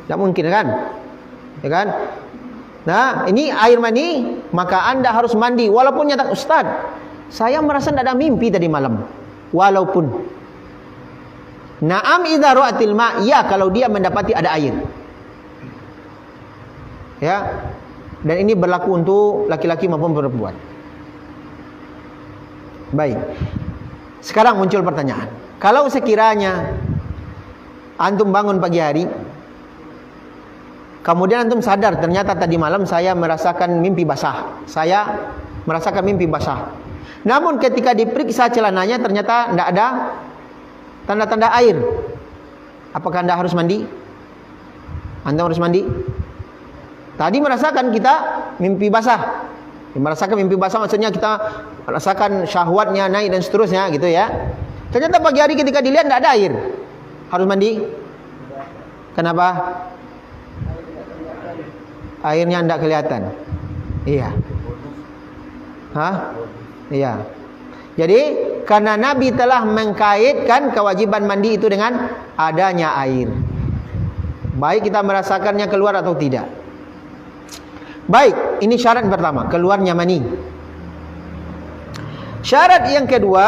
Speaker 1: Tidak mungkin kan? Ya kan? Nah, ini air mani, maka anda harus mandi. Walaupun nyata, Ustaz, saya merasa tidak ada mimpi tadi malam. Walaupun. Na'am idza ra'atil ma'. Ya, kalau dia mendapati ada air. Ya. Dan ini berlaku untuk laki-laki maupun perempuan. Baik. Sekarang muncul pertanyaan. Kalau sekiranya antum bangun pagi hari, kemudian antum sadar ternyata tadi malam saya merasakan mimpi basah. Namun ketika diperiksa celananya ternyata tidak ada tanda-tanda air. Apakah anda harus mandi? Anda harus mandi? Tadi merasakan kita mimpi basah. Merasakan mimpi basah maksudnya kita merasakan syahwatnya naik dan seterusnya gitu ya. Ternyata pagi hari ketika dilihat tidak ada air. Harus mandi? Kenapa? Airnya tidak kelihatan. Iya. Hah? Iya. Jadi karena Nabi telah mengkaitkan kewajiban mandi itu dengan adanya air, baik kita merasakannya keluar atau tidak. Baik, ini syarat pertama, keluarnya mani. Syarat yang kedua,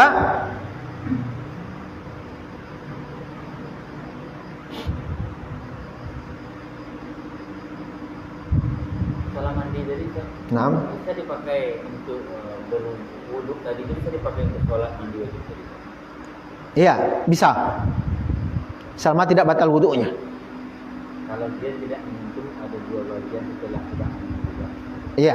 Speaker 2: setelah mandi dari itu, bisa dipakai untuk berwuduk tadi, bisa dipakai untuk sholat mandi wajib tadi.
Speaker 1: Iya, bisa. Selama tidak batal wuduknya.
Speaker 2: Kalau dia tidak menyentuh ada dua bagian setelah tidak menyentuh.
Speaker 1: Iya.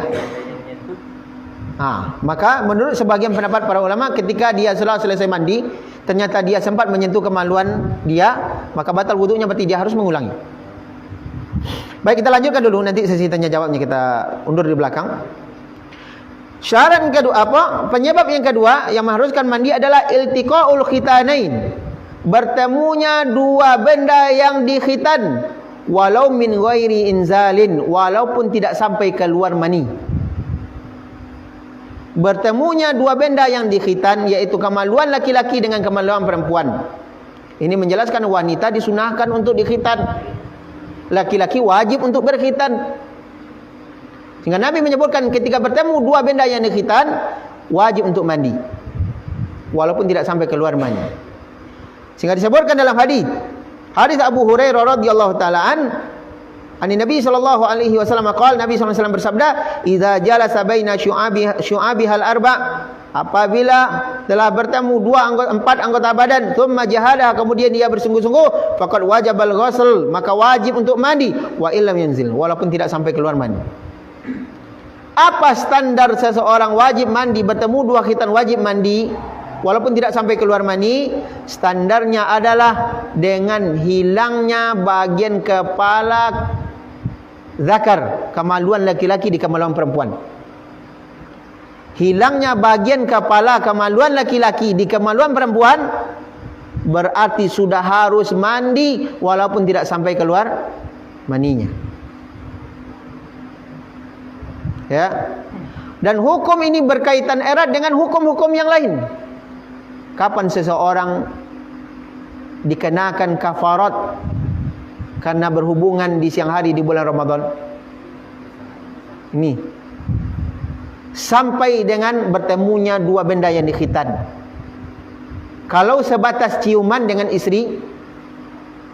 Speaker 1: Maka menurut sebagian pendapat para ulama, ketika dia selesai mandi, ternyata dia sempat menyentuh kemaluan dia, maka batal wuduknya, berarti dia harus mengulangi. Baik, kita lanjutkan dulu, nanti sesi tanya jawabnya kita undur di belakang. Syarat kedua penyebab yang kedua yang mengharuskan mandi adalah iltiqaul khitanain. Bertemunya dua benda yang dikhitan, walau min ghairi inzalin, walaupun tidak sampai keluar mani. Bertemunya dua benda yang dikhitan, yaitu kemaluan laki-laki dengan kemaluan perempuan. Ini menjelaskan wanita disunahkan untuk dikhitan, laki-laki wajib untuk berkhitan. Sehingga Nabi menyebutkan ketika bertemu dua benda yang dikhitan, wajib untuk mandi, walaupun tidak sampai keluar mani. Sehingga disebutkan dalam hadis Abu Hurairah radhiyallahu taala an, Ani Nabi sallallahu alaihi wasallam qaal, Nabi sallallahu alaihi wasallam bersabda, "Idza jalasa baina syu'abihal arba'." Apabila telah bertemu empat anggota badan, thumma jahadah, kemudian dia bersungguh-sungguh, faqad wajabal ghusl, maka wajib untuk mandi, wa illam yanzil, walaupun tidak sampai keluar mandi. Apa standar seseorang wajib mandi, bertemu dua khitan wajib mandi walaupun tidak sampai keluar mani? Standarnya adalah dengan hilangnya bagian kepala zakar, kemaluan laki-laki di kemaluan perempuan. Hilangnya bagian kepala kemaluan laki-laki di kemaluan perempuan berarti sudah harus mandi walaupun tidak sampai keluar maninya. Ya. Dan hukum ini berkaitan erat dengan hukum-hukum yang lain. Kapan seseorang dikenakan kafarat karena berhubungan di siang hari di bulan Ramadan? Ini sampai dengan bertemunya dua benda yang dikhitan. Kalau sebatas ciuman dengan istri,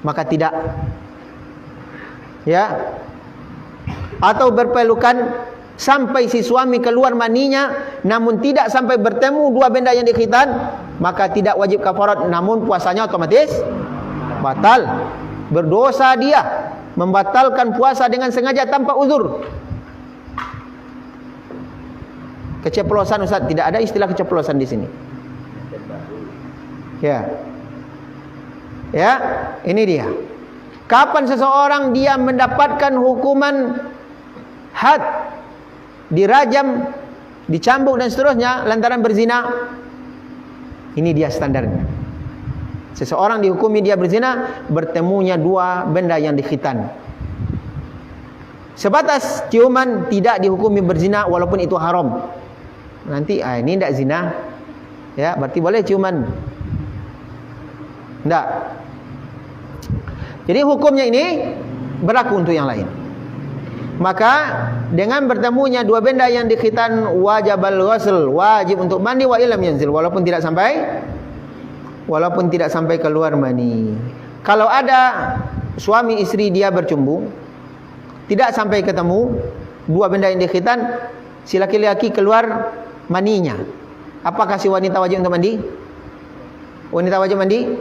Speaker 1: maka tidak. Ya. Atau berpelukan sampai si suami keluar maninya, namun tidak sampai bertemu dua benda yang dikhitan, maka tidak wajib kafarat, namun puasanya otomatis batal. Berdosa dia, membatalkan puasa dengan sengaja tanpa uzur. Keceplosan, Ustaz, tidak ada istilah keceplosan di sini. Ya. Ya, ini dia. Kapan seseorang dia mendapatkan hukuman had, dirajam, dicambuk dan seterusnya lantaran berzina? Ini dia standarnya. Seseorang dihukumi dia berzina, bertemunya dua benda yang dikhitan. Sebatas ciuman tidak dihukumi berzina walaupun itu haram. Nanti ini tidak zina, ya berarti boleh ciuman. Tidak. Jadi hukumnya ini berlaku untuk yang lain. Maka dengan bertemunya dua benda yang dikhitan, wajibal ghusl, wajib untuk mandi, wa illam yanzil, walaupun tidak sampai keluar mani. Kalau ada suami istri dia bercumbu, tidak sampai ketemu dua benda yang dikhitan, si laki-laki keluar maninya, apakah si wanita wajib untuk mandi? Wanita wajib mandi?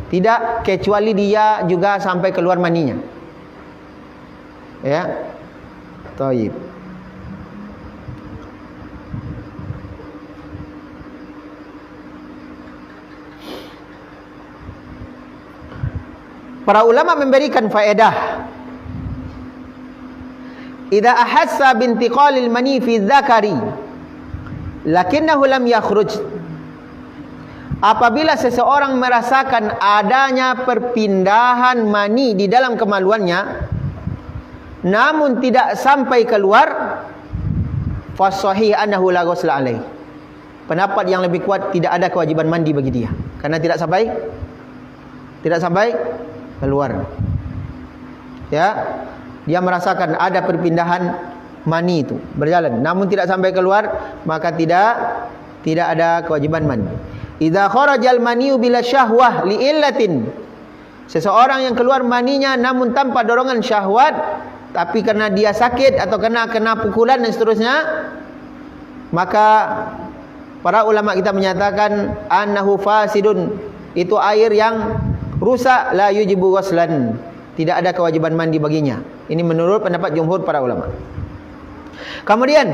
Speaker 1: Tidak, kecuali dia juga sampai keluar maninya. Ya. Taib. Para ulama memberikan faedah. Idza ahassa bintiqalil mani fi dzakari lakinnahu lam yakhruj. Apabila seseorang merasakan adanya perpindahan mani di dalam kemaluannya namun tidak sampai keluar, fasahih annahu la ghusla alaih. Pendapat yang lebih kuat, tidak ada kewajiban mandi bagi dia karena tidak sampai keluar. Ya, dia merasakan ada perpindahan mani itu berjalan namun tidak sampai keluar, maka tidak ada kewajiban mandi. Idza kharajal maniyu bila syahwah li illatin. Seseorang yang keluar maninya namun tanpa dorongan syahwat, tapi karena dia sakit atau kena pukulan dan seterusnya, maka para ulama kita menyatakan annahu fasidun, itu air yang rusak, la yujibu ghuslan, tidak ada kewajiban mandi baginya. Ini menurut pendapat jumhur para ulama. Kemudian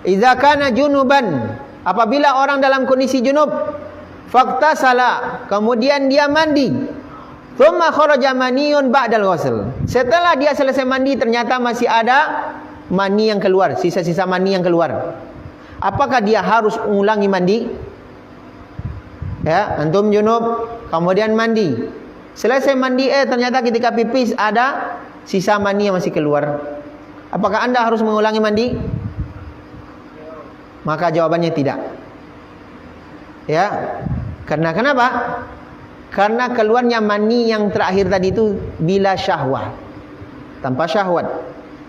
Speaker 1: idza kana junuban, apabila orang dalam kondisi junub, faktasala, kemudian dia mandi, thumma kharaja maniyun ba'dal ghusl, setelah dia selesai mandi ternyata masih ada mani yang keluar, sisa-sisa mani yang keluar, apakah dia harus mengulangi mandi? Ya, antum junub kemudian mandi, selesai mandi ternyata ketika pipis ada sisa mani yang masih keluar, apakah anda harus mengulangi mandi? Maka jawabannya tidak. Ya. Karena kenapa? Karena keluarnya mani yang terakhir tadi itu bila syahwat, tanpa syahwat.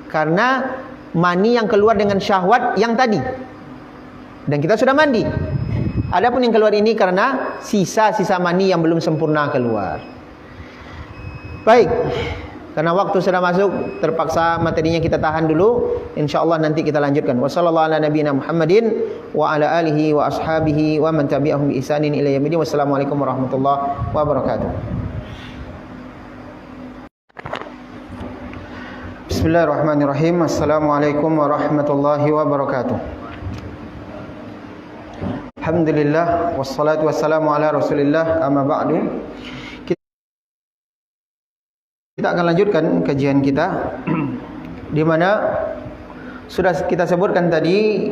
Speaker 1: Karena mani yang keluar dengan syahwat yang tadi, dan kita sudah mandi. Adapun yang keluar ini karena sisa-sisa mani yang belum sempurna keluar. Baik. Karena waktu sudah masuk, terpaksa materinya kita tahan dulu. Insyaallah nanti kita lanjutkan. Wassallallahu ala nabiyina Muhammadin wa ala alihi wa ashabihi wa man tabi'ahum bi ihsanin ila yaumil. Wassalamualaikum warahmatullahi wabarakatuh. Bismillahirrahmanirrahim. Assalamualaikum warahmatullahi wabarakatuh. Alhamdulillah wassalatu wassalamu ala Rasulillah, amma ba'du. Kita akan lanjutkan kajian kita di mana sudah kita sebutkan tadi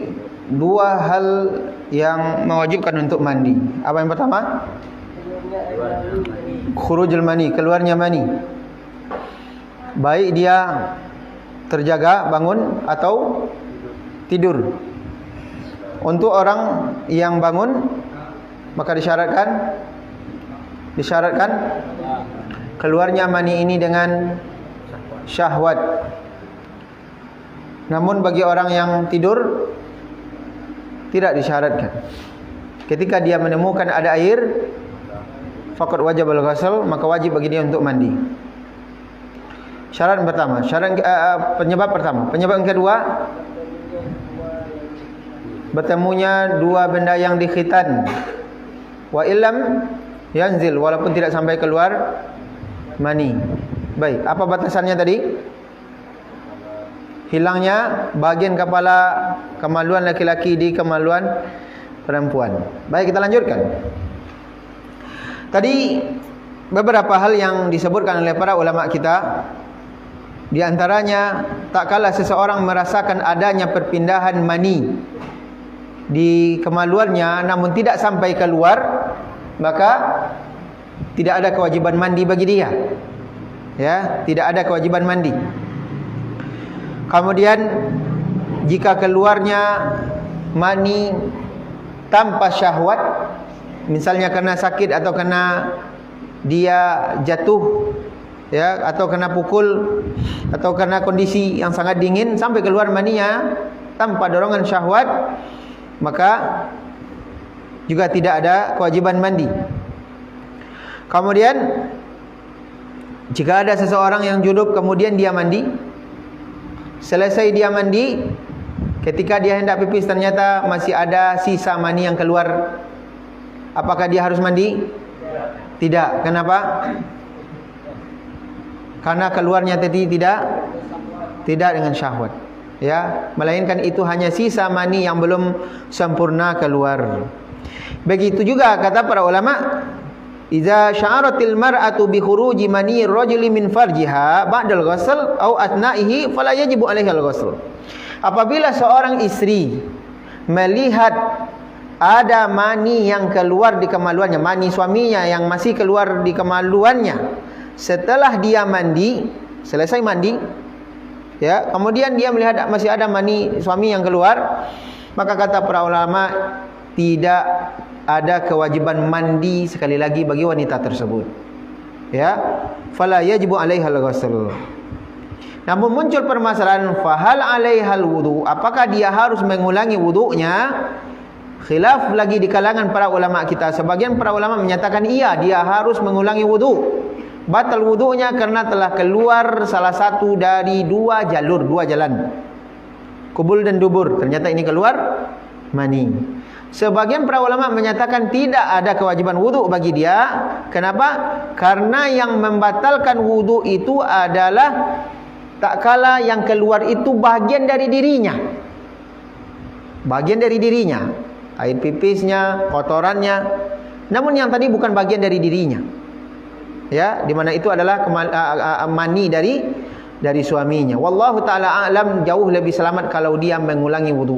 Speaker 1: dua hal yang mewajibkan untuk mandi. Apa yang pertama? Khurujul mani, keluarnya mani. Baik dia terjaga, bangun atau tidur. Untuk orang yang bangun maka disyaratkan keluarnya mani ini dengan syahwat. Namun bagi orang yang tidur tidak disyaratkan. Ketika dia menemukan ada air, faqad wajibal ghusl, maka wajib bagi dia untuk mandi. Syarat pertama, penyebab pertama. Penyebab yang kedua, bertemunya dua benda yang dikhitan. Wa illam yanzil, walaupun tidak sampai keluar mani. Baik, apa batasannya tadi? Hilangnya bagian kepala kemaluan laki-laki di kemaluan perempuan. Baik, kita lanjutkan. Tadi beberapa hal yang disebutkan oleh para ulama kita. Di antaranya, tak kala seseorang merasakan adanya perpindahan mani di kemaluannya namun tidak sampai keluar, maka tidak ada kewajiban mandi bagi dia. Ya, tidak ada kewajiban mandi. Kemudian jika keluarnya mani tanpa syahwat, misalnya karena sakit atau karena dia jatuh, ya, atau karena pukul atau karena kondisi yang sangat dingin sampai keluar maninya tanpa dorongan syahwat, maka juga tidak ada kewajiban mandi. Kemudian jika ada seseorang yang junub kemudian dia mandi, selesai dia mandi, ketika dia hendak pipis ternyata masih ada sisa mani yang keluar, apakah dia harus mandi? Tidak. Kenapa? Karena keluarnya tadi tidak dengan syahwat, ya, melainkan itu hanya sisa mani yang belum sempurna keluar. Begitu juga kata para ulama, idza sya'aratil mar'atu bi khuruji mani rajuli min farjiha ba'dal ghusl au atna'ihi fala yajibu 'alaiha al-ghusl. Apabila seorang istri melihat ada mani yang keluar di kemaluannya, mani suaminya yang masih keluar di kemaluannya setelah dia mandi, selesai mandi, ya, kemudian dia melihat masih ada mani suami yang keluar, maka kata para ulama tidak ada kewajiban mandi sekali lagi bagi wanita tersebut. Ya, fala yajibu 'alaiha al-ghusl. Namun muncul permasalahan, fahal 'alaiha al-wudu? Apakah dia harus mengulangi wudunya? Khilaf lagi di kalangan para ulama kita. Sebagian para ulama menyatakan iya, dia harus mengulangi wudu. Batal wudunya karena telah keluar salah satu dari dua jalan, kubul dan dubur. Ternyata ini keluar mani. Sebagian para ulama menyatakan tidak ada kewajiban wudu bagi dia. Kenapa? Karena yang membatalkan wudu itu adalah tak kala yang keluar itu bagian dari dirinya. Bagian dari dirinya, air pipisnya, kotorannya. Namun yang tadi bukan bagian dari dirinya. Ya, di mana itu adalah mani dari suaminya. Wallahu taala a'lam, jauh lebih selamat kalau dia mengulangi wudu.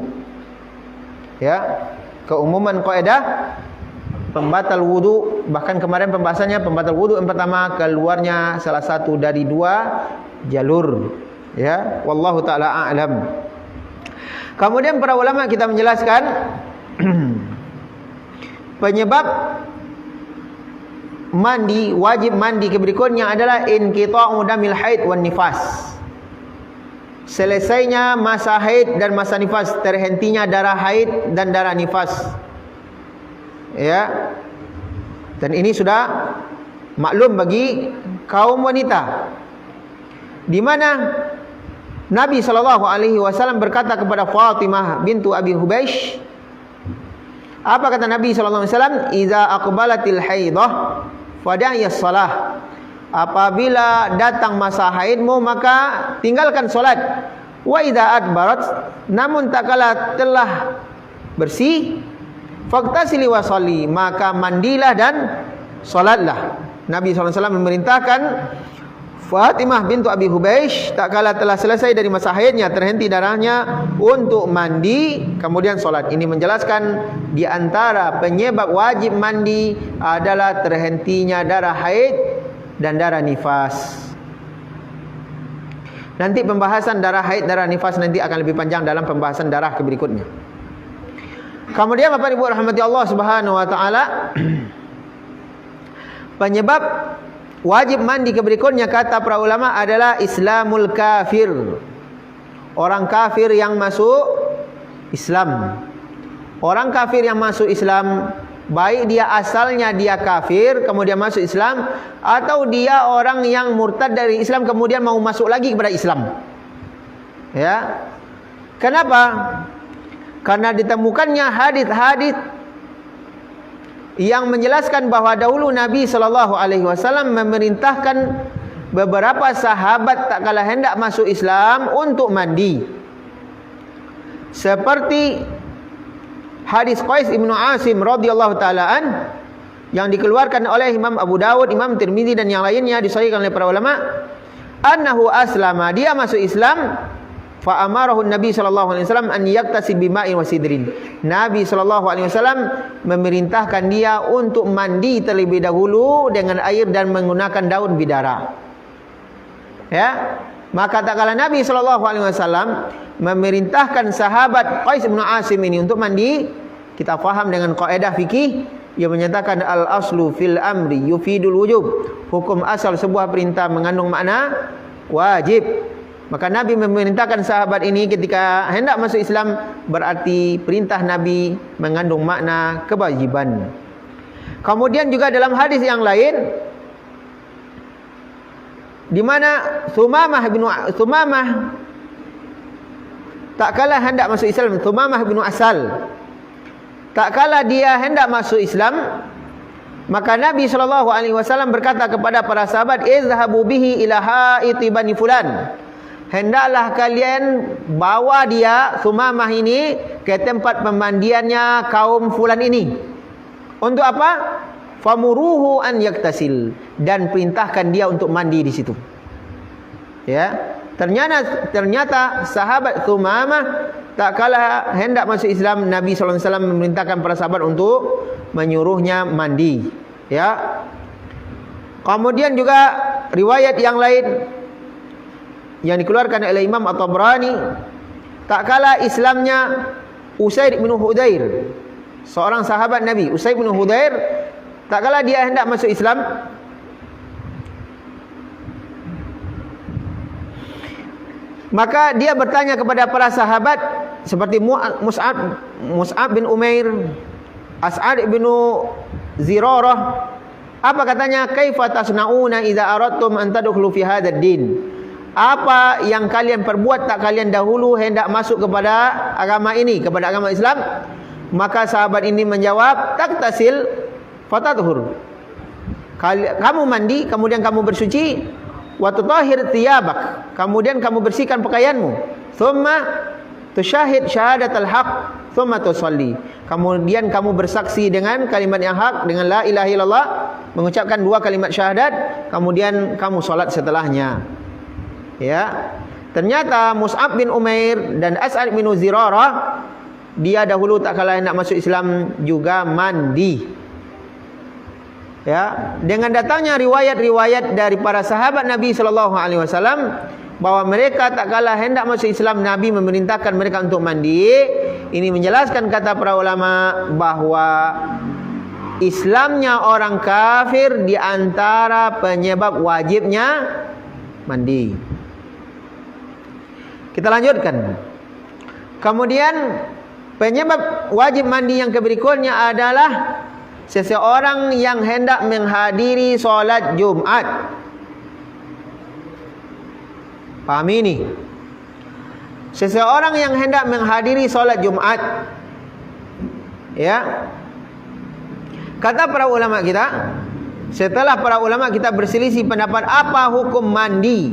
Speaker 1: Ya, keumuman kaidah pembatal wudu, bahkan kemarin pembahasannya pembatal wudu yang pertama keluarnya salah satu dari dua jalur. Ya, wallahu taala a'lam. Kemudian para ulama kita menjelaskan penyebab mandi, wajib mandi berikutnya adalah inqita'u damil haid wan nifas. Selesainya masa haid dan masa nifas, terhentinya darah haid dan darah nifas. Ya. Dan ini sudah maklum bagi kaum wanita. di mana Nabi SAW berkata kepada Fatimah bintu Abi Hubeish, apa kata Nabi SAW? Iza aqbalatil haidah fada'iyas salah. Apabila datang masa haidmu, maka tinggalkan solat. Wa idza adbarat, namun tak kala telah bersih, faqtasili wa sholli, maka mandilah dan solatlah. Nabi SAW memerintahkan Fatimah bintu Abi Hubeish, tak kala telah selesai dari masa haidnya, terhenti darahnya, untuk mandi kemudian solat. Ini menjelaskan di antara penyebab wajib mandi adalah terhentinya darah haid dan darah nifas. Nanti pembahasan darah haid, darah nifas nanti akan lebih panjang dalam pembahasan darah berikutnya. Kemudian Bapak Ibu rahmati Allah Subhanahu wa taala, penyebab wajib mandi berikutnya kata para ulama adalah Islamul kafir. Orang kafir yang masuk Islam. Orang kafir yang masuk Islam, baik dia asalnya dia kafir kemudian masuk Islam, atau dia orang yang murtad dari Islam kemudian mau masuk lagi kepada Islam. Ya. Kenapa? Karena ditemukannya hadis-hadis yang menjelaskan bahwa dahulu Nabi SAW memerintahkan beberapa sahabat tak kala hendak masuk Islam untuk mandi. Seperti hadis Qais ibnu Asim radhiyallahu taala an yang dikeluarkan oleh Imam Abu Dawud, Imam Tirmizi dan yang lainnya, disahihkan oleh para ulama, annahu aslama, dia masuk Islam, fa amarahu Nabi sallallahu alaihi wasallam an yaktasib bima'in wa sidrin. Nabi sallallahu alaihi wasallam memerintahkan dia untuk mandi terlebih dahulu dengan air dan menggunakan daun bidara. Ya, maka tak kala Nabi sallallahu alaihi wasallam memerintahkan sahabat Qais bin Asim ini untuk mandi, kita faham dengan kaidah fikih yang menyatakan al aslu fil amri yufidul wujub. Hukum asal sebuah perintah mengandung makna wajib. Maka Nabi memerintahkan sahabat ini ketika hendak masuk Islam, berarti perintah Nabi mengandung makna kewajiban. Kemudian juga dalam hadis yang lain, di mana Thumamah tak kala hendak masuk Islam, Thumamah bin Asal, tak kala dia hendak masuk Islam, maka Nabi SAW berkata kepada para sahabat, izhabu bihi ila haiti bani fulan, hendaklah kalian bawa dia Thumamah ini ke tempat pemandiannya kaum fulan ini. Untuk apa? Famuruhu an yaktasil, dan perintahkan dia untuk mandi di situ. Ya, ternyata sahabat Thumamah tak kala hendak masuk Islam, Nabi SAW memerintahkan para sahabat untuk menyuruhnya mandi. Ya. Kemudian juga riwayat yang lain yang dikeluarkan oleh Imam At-Tabrani, tak kala Islamnya Usaid bin Hudair, seorang sahabat Nabi, Usaid bin Hudair, tak kala dia hendak masuk Islam, maka dia bertanya kepada para sahabat seperti Mus'ab bin Umair, As'ad bin Zirarah. Apa katanya? Kaifa tasna'una idza aradtum an tadkhulu fi hadzal din? Apa yang kalian perbuat tak kalian dahulu hendak masuk kepada agama ini, kepada agama Islam? Maka sahabat ini menjawab, taktasil fatatuhur. Kamu mandi, kemudian kamu bersuci, wa tutahhir thiyabak, kemudian kamu bersihkan pakaianmu, thumma tusyahid syahadatal haq, thumma tusalli, kemudian kamu bersaksi dengan kalimat yang hak, dengan la ilaha illallah, mengucapkan dua kalimat syahadat, kemudian kamu salat setelahnya. Ya, ternyata Mus'ab bin Umair dan As'ad bin Zirarah, dia dahulu tak kala hendak masuk Islam juga mandi. Ya, dengan datangnya riwayat-riwayat dari para sahabat Nabi SAW bahwa mereka tak kala hendak masuk Islam, Nabi memerintahkan mereka untuk mandi. Ini menjelaskan kata para ulama bahwa Islamnya orang kafir di antara penyebab wajibnya mandi. Kita lanjutkan. Kemudian penyebab wajib mandi yang berikutnya adalah seseorang yang hendak menghadiri solat Jumat. Pahami ini. Seseorang yang hendak menghadiri solat Jumat, ya, kata para ulama kita, setelah para ulama kita berselisih pendapat apa hukum mandi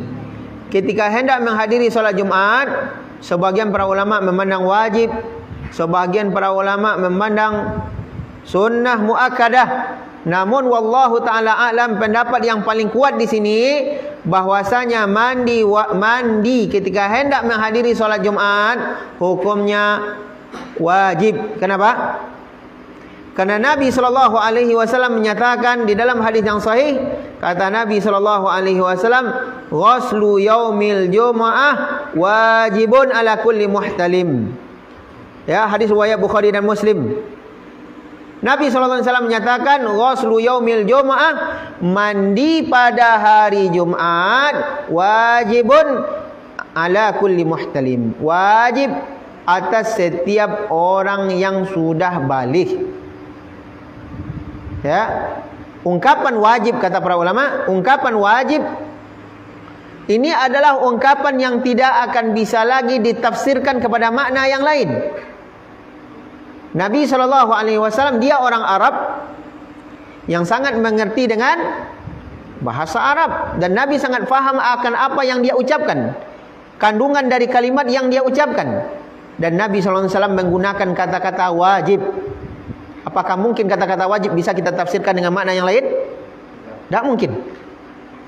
Speaker 1: ketika hendak menghadiri solat Jumat, sebagian para ulama memandang wajib, sebagian para ulama memandang sunnah muakkadah. Namun wallahu taala alam, pendapat yang paling kuat di sini bahwasanya mandi ketika hendak menghadiri solat Jumat hukumnya wajib. Kenapa? Karena Nabi SAW menyatakan di dalam hadis yang sahih, kata Nabi SAW, ghuslu yaumil jumu'ah wajibun ala kulli muhtalim. Ya, hadis riwayat Bukhari dan Muslim. Nabi SAW menyatakan ghuslu yaumil jumu'ah, mandi pada hari Jumat, wajibun ala kulli muhtalim, wajib atas setiap orang yang sudah baligh. Ya, ungkapan wajib, kata para ulama, ungkapan wajib ini adalah ungkapan yang tidak akan bisa lagi ditafsirkan kepada makna yang lain. Nabi SAW dia orang Arab yang sangat mengerti dengan bahasa Arab, dan Nabi sangat faham akan apa yang dia ucapkan, kandungan dari kalimat yang dia ucapkan. Dan Nabi SAW menggunakan kata-kata wajib. Apakah mungkin kata-kata wajib bisa kita tafsirkan dengan makna yang lain? Tidak mungkin.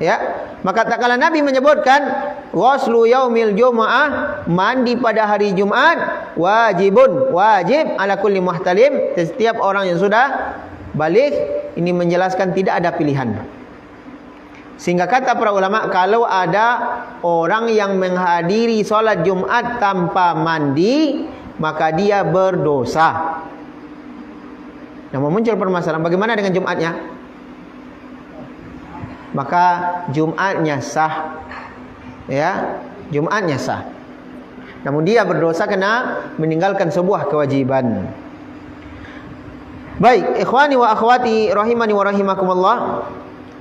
Speaker 1: Ya, maka tak kala Nabi menyebutkan ghuslu yaumil jumu'ah, mandi pada hari Jumat, wajibun, wajib ala kulli muhtalim, setiap orang yang sudah baligh, ini menjelaskan tidak ada pilihan. Sehingga kata para ulama, kalau ada orang yang menghadiri solat Jumat tanpa mandi, maka dia berdosa. Namun muncul permasalahan, bagaimana dengan Jumatnya? Maka Jumatnya sah. Ya, Jumatnya sah. Namun dia berdosa karena meninggalkan sebuah kewajiban. Baik, ikhwani wa akhwati rahimani wa rahimakumullah.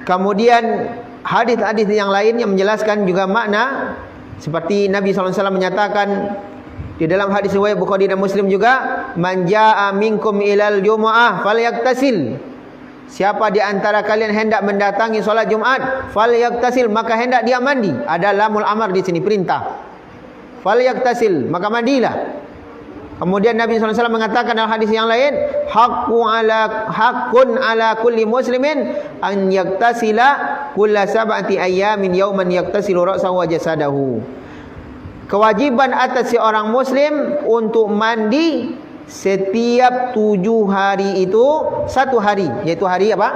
Speaker 1: Kemudian hadis-hadis yang lain yang menjelaskan juga makna, seperti Nabi SAW menyatakan di dalam hadis riwayat Bukhari dan Muslim juga, man jaa minkum ilal jumu'ah falyaktasil. Siapa di antara kalian hendak mendatangi solat Jumat, falyaktasil, maka hendak dia mandi. Ada lamul amar di sini, perintah. Falyaktasil, maka mandilah. Kemudian Nabi SAW mengatakan dalam hadis yang lain, hakun ala kulli muslimin an yaktasila kulla sab'ati ayyamin yauman yaktasilu ra'sahu wa jasadahu. Kewajiban atas seorang muslim untuk mandi setiap 7 hari itu 1 hari, yaitu hari apa?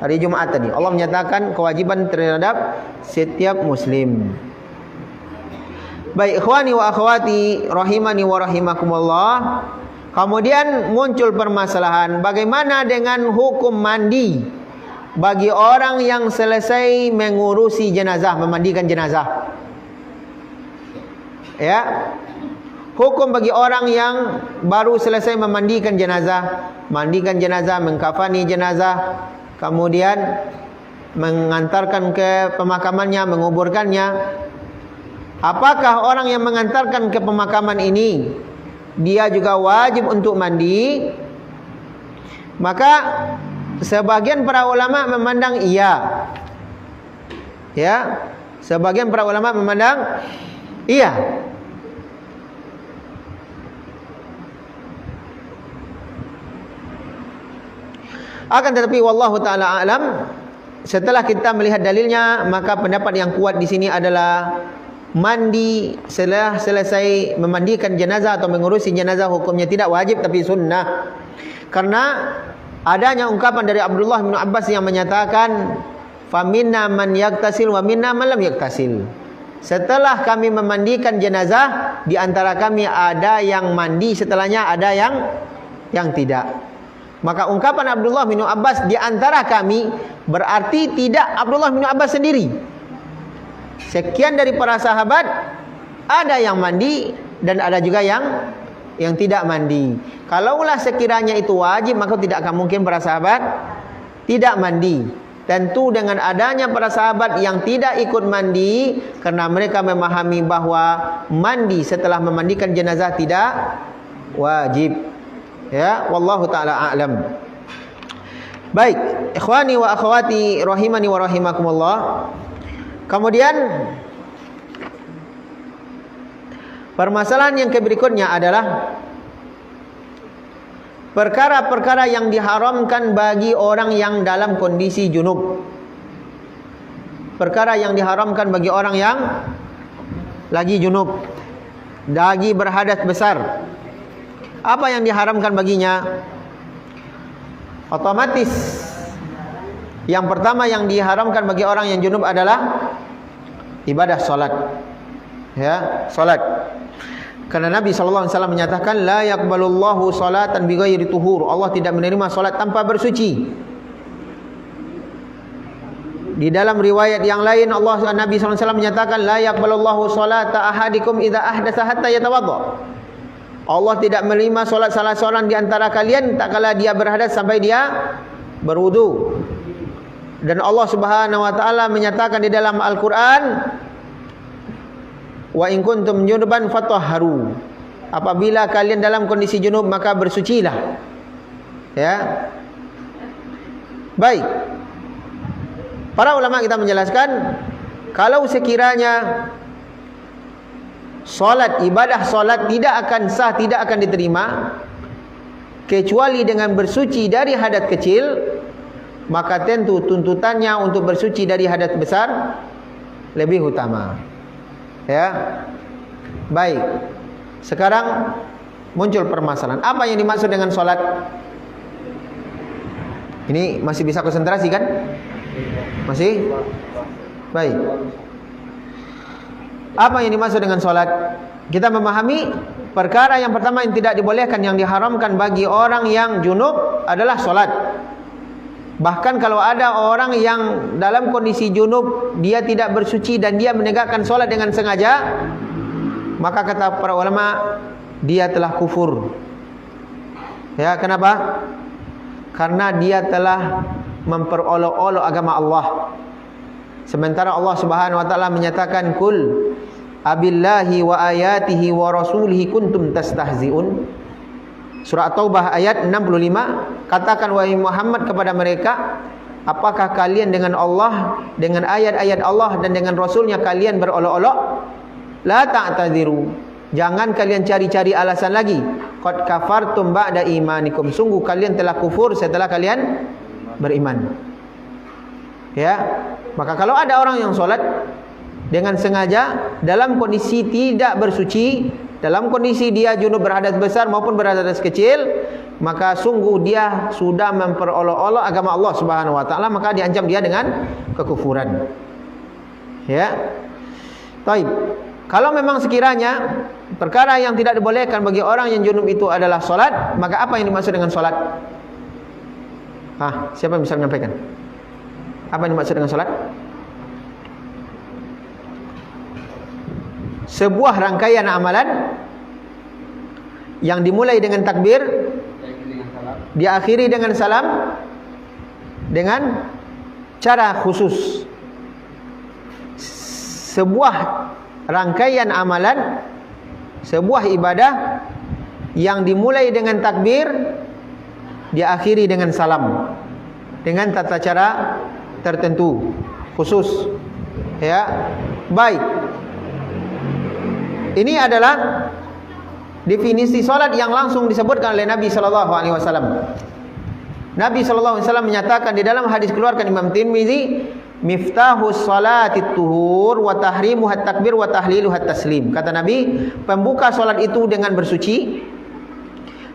Speaker 1: Hari Jumat tadi. Allah menyatakan kewajiban terhadap setiap muslim. Baik, ikhwani wa akhwati rahimani wa rahimakumullah. Kemudian muncul permasalahan, bagaimana dengan hukum mandi bagi orang yang selesai mengurusi jenazah, memandikan jenazah? Ya, hukum bagi orang yang baru selesai memandikan jenazah, mandikan jenazah, mengkafani jenazah, kemudian mengantarkan ke pemakamannya, menguburkannya. Apakah orang yang mengantarkan ke pemakaman ini dia juga wajib untuk mandi? Maka sebagian para ulama memandang iya. Ya, sebagian para ulama memandang iya. Akan tetapi wallahu taala alam, setelah kita melihat dalilnya, maka pendapat yang kuat di sini adalah mandi setelah selesai memandikan jenazah atau mengurusi jenazah hukumnya tidak wajib tapi sunnah. Karena adanya ungkapan dari Abdullah bin Abbas yang menyatakan faminna man yaktasil wa minna man lam yaktasil. Setelah kami memandikan jenazah, di antara kami ada yang mandi, setelahnya ada yang tidak. Maka ungkapan Abdullah bin Abbas di antara kami berarti tidak Abdullah bin Abbas sendiri. Sekian dari para sahabat ada yang mandi dan ada juga yang tidak mandi. Kalaulah sekiranya itu wajib, maka tidak akan mungkin para sahabat tidak mandi. Tentu dengan adanya para sahabat yang tidak ikut mandi karena mereka memahami bahwa mandi setelah memandikan jenazah tidak wajib. Ya, wallahu taala a'lam. Baik, ikhwani wa akhwati rahimani wa rahimakumullah. Kemudian permasalahan yang berikutnya adalah perkara-perkara yang diharamkan bagi orang yang dalam kondisi junub. Perkara yang diharamkan bagi orang yang lagi junub, lagi berhadas besar. Apa yang diharamkan baginya? Otomatis yang pertama yang diharamkan bagi orang yang junub adalah ibadah salat. Ya, salat. Karena Nabi SAW menyatakan la yaqbalullahu salatan bighairi tuhur. Allah tidak menerima salat tanpa bersuci. Di dalam riwayat yang lain Nabi SAW menyatakan la yaqbalullahu salata ahadikum idza ahdatsa hatta yatawadda. Allah tidak menerima salat salah seorang di antara kalian tak kala dia berhadas sampai dia berwudu. Dan Allah Subhanahu wa taala menyatakan di dalam Al-Qur'an, wa in kuntum junuban fatahharu. Apabila kalian dalam kondisi junub maka bersucilah. Ya. Baik. Para ulama kita menjelaskan kalau sekiranya salat, ibadah salat tidak akan sah, tidak akan diterima kecuali dengan bersuci dari hadas kecil, maka tentu tuntutannya untuk bersuci dari hadas besar lebih utama. Ya. Baik. Sekarang muncul permasalahan. Apa yang dimaksud dengan salat? Ini masih bisa konsentrasi kan? Masih? Baik. Apa yang dimaksud dengan salat? Kita memahami perkara yang pertama yang tidak dibolehkan, yang diharamkan bagi orang yang junub adalah salat. Bahkan kalau ada orang yang dalam kondisi junub, dia tidak bersuci dan dia menegakkan salat dengan sengaja, maka kata para ulama dia telah kufur. Ya, kenapa? Karena dia telah memperolok-olok agama Allah. Sementara Allah Subhanahu wa taala menyatakan kul abillahi wa ayatihi wa rasulihi kuntum tastahzi'un. Surah Taubah ayat 65, katakan wahai Muhammad kepada mereka, apakah kalian dengan Allah, dengan ayat-ayat Allah dan dengan Rasulnya kalian berolok-olok? La ta'tadiru, jangan kalian cari-cari alasan lagi. Qad kafartum ba'da imanikum, sungguh kalian telah kufur setelah kalian beriman. Ya, maka kalau ada orang yang sholat dengan sengaja dalam kondisi tidak bersuci, dalam kondisi dia junub berhadas besar maupun berhadas kecil, maka sungguh dia sudah memperolok-olok agama Allah Subhanahu wa taala, maka diancam dia dengan kekufuran. Ya. Baik. Kalau memang sekiranya perkara yang tidak dibolehkan bagi orang yang junub itu adalah salat, maka apa yang dimaksud dengan salat? Siapa yang bisa menyampaikan? Apa yang dimaksud dengan salat? Sebuah rangkaian amalan yang dimulai dengan takbir, diakhiri dengan salam, dengan cara khusus. Sebuah rangkaian amalan, sebuah ibadah yang dimulai dengan takbir, diakhiri dengan salam, dengan tata cara tertentu khusus. Ya, baik. Ini adalah definisi salat yang langsung disebutkan oleh Nabi sallallahu alaihi wasallam. Nabi sallallahu alaihi wasallam menyatakan di dalam hadis keluarkan Imam Tirmizi, miftahus salati tuhur wa tahrimuhat takbir wa tahliluhat taslim. Kata Nabi, pembuka salat itu dengan bersuci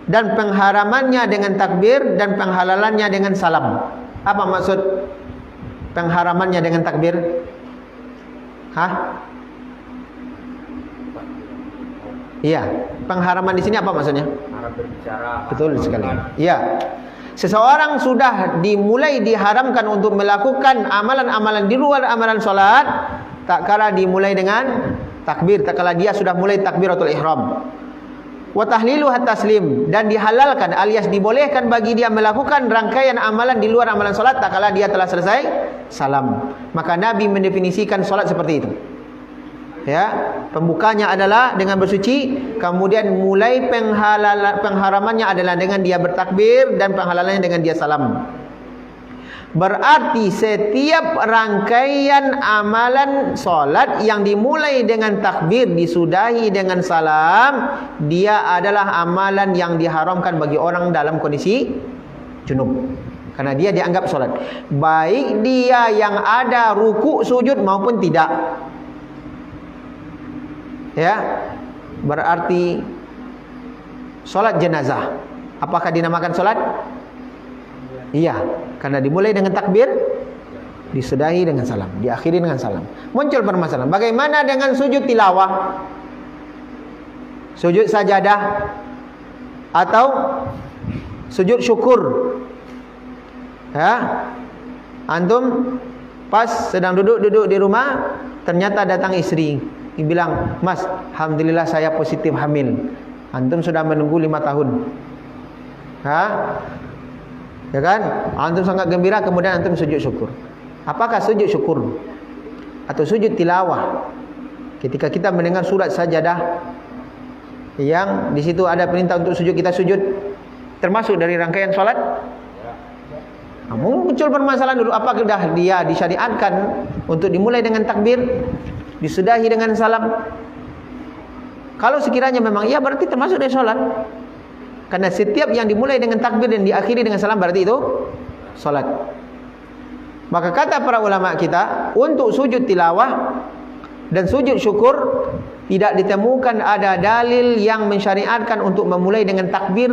Speaker 1: dan pengharamannya dengan takbir dan penghalalannya dengan salam. Apa maksud pengharamannya dengan takbir? Iya, pengharaman di sini apa maksudnya?
Speaker 2: Haram berbicara.
Speaker 1: Betul sekali. Iya. Seseorang sudah dimulai diharamkan untuk melakukan amalan-amalan di luar amalan salat, tak kala dimulai dengan takbir, tak kala dia sudah mulai takbiratul ihram. wa tahliluha taslim, dan dihalalkan alias dibolehkan bagi dia melakukan rangkaian amalan di luar amalan salat tak kala dia telah selesai salam. Maka Nabi mendefinisikan salat seperti itu. Ya, pembukanya adalah dengan bersuci, kemudian mulai pengharamannya adalah dengan dia bertakbir dan penghalalannya dengan dia salam. Berarti setiap rangkaian amalan solat yang dimulai dengan takbir disudahi dengan salam, dia adalah amalan yang diharamkan bagi orang dalam kondisi junub, karena dia dianggap solat, baik dia yang ada ruku sujud maupun tidak. Ya, berarti solat jenazah, apakah dinamakan solat? Iya, karena dimulai dengan takbir, disudahi dengan salam, diakhiri dengan salam. Muncul permasalahan, bagaimana dengan sujud tilawah, sujud sajadah, atau sujud syukur? Ya, antum pas sedang duduk di rumah, ternyata datang istri, bilang, "Mas, alhamdulillah saya positif hamil." Antum sudah menunggu 5 tahun. Ya kan? Antum sangat gembira, kemudian antum sujud syukur. Apakah sujud syukur atau sujud tilawah ketika kita mendengar surat sajadah yang di situ ada perintah untuk sujud, kita sujud, termasuk dari rangkaian salat? Muncul permasalahan dulu, apakah dia disyariatkan untuk dimulai dengan takbir, disudahi dengan salam? Kalau sekiranya memang iya, berarti termasuk dari salat. Karena setiap yang dimulai dengan takbir dan diakhiri dengan salam berarti itu salat. Maka kata para ulama kita, untuk sujud tilawah dan sujud syukur tidak ditemukan ada dalil yang mensyariatkan untuk memulai dengan takbir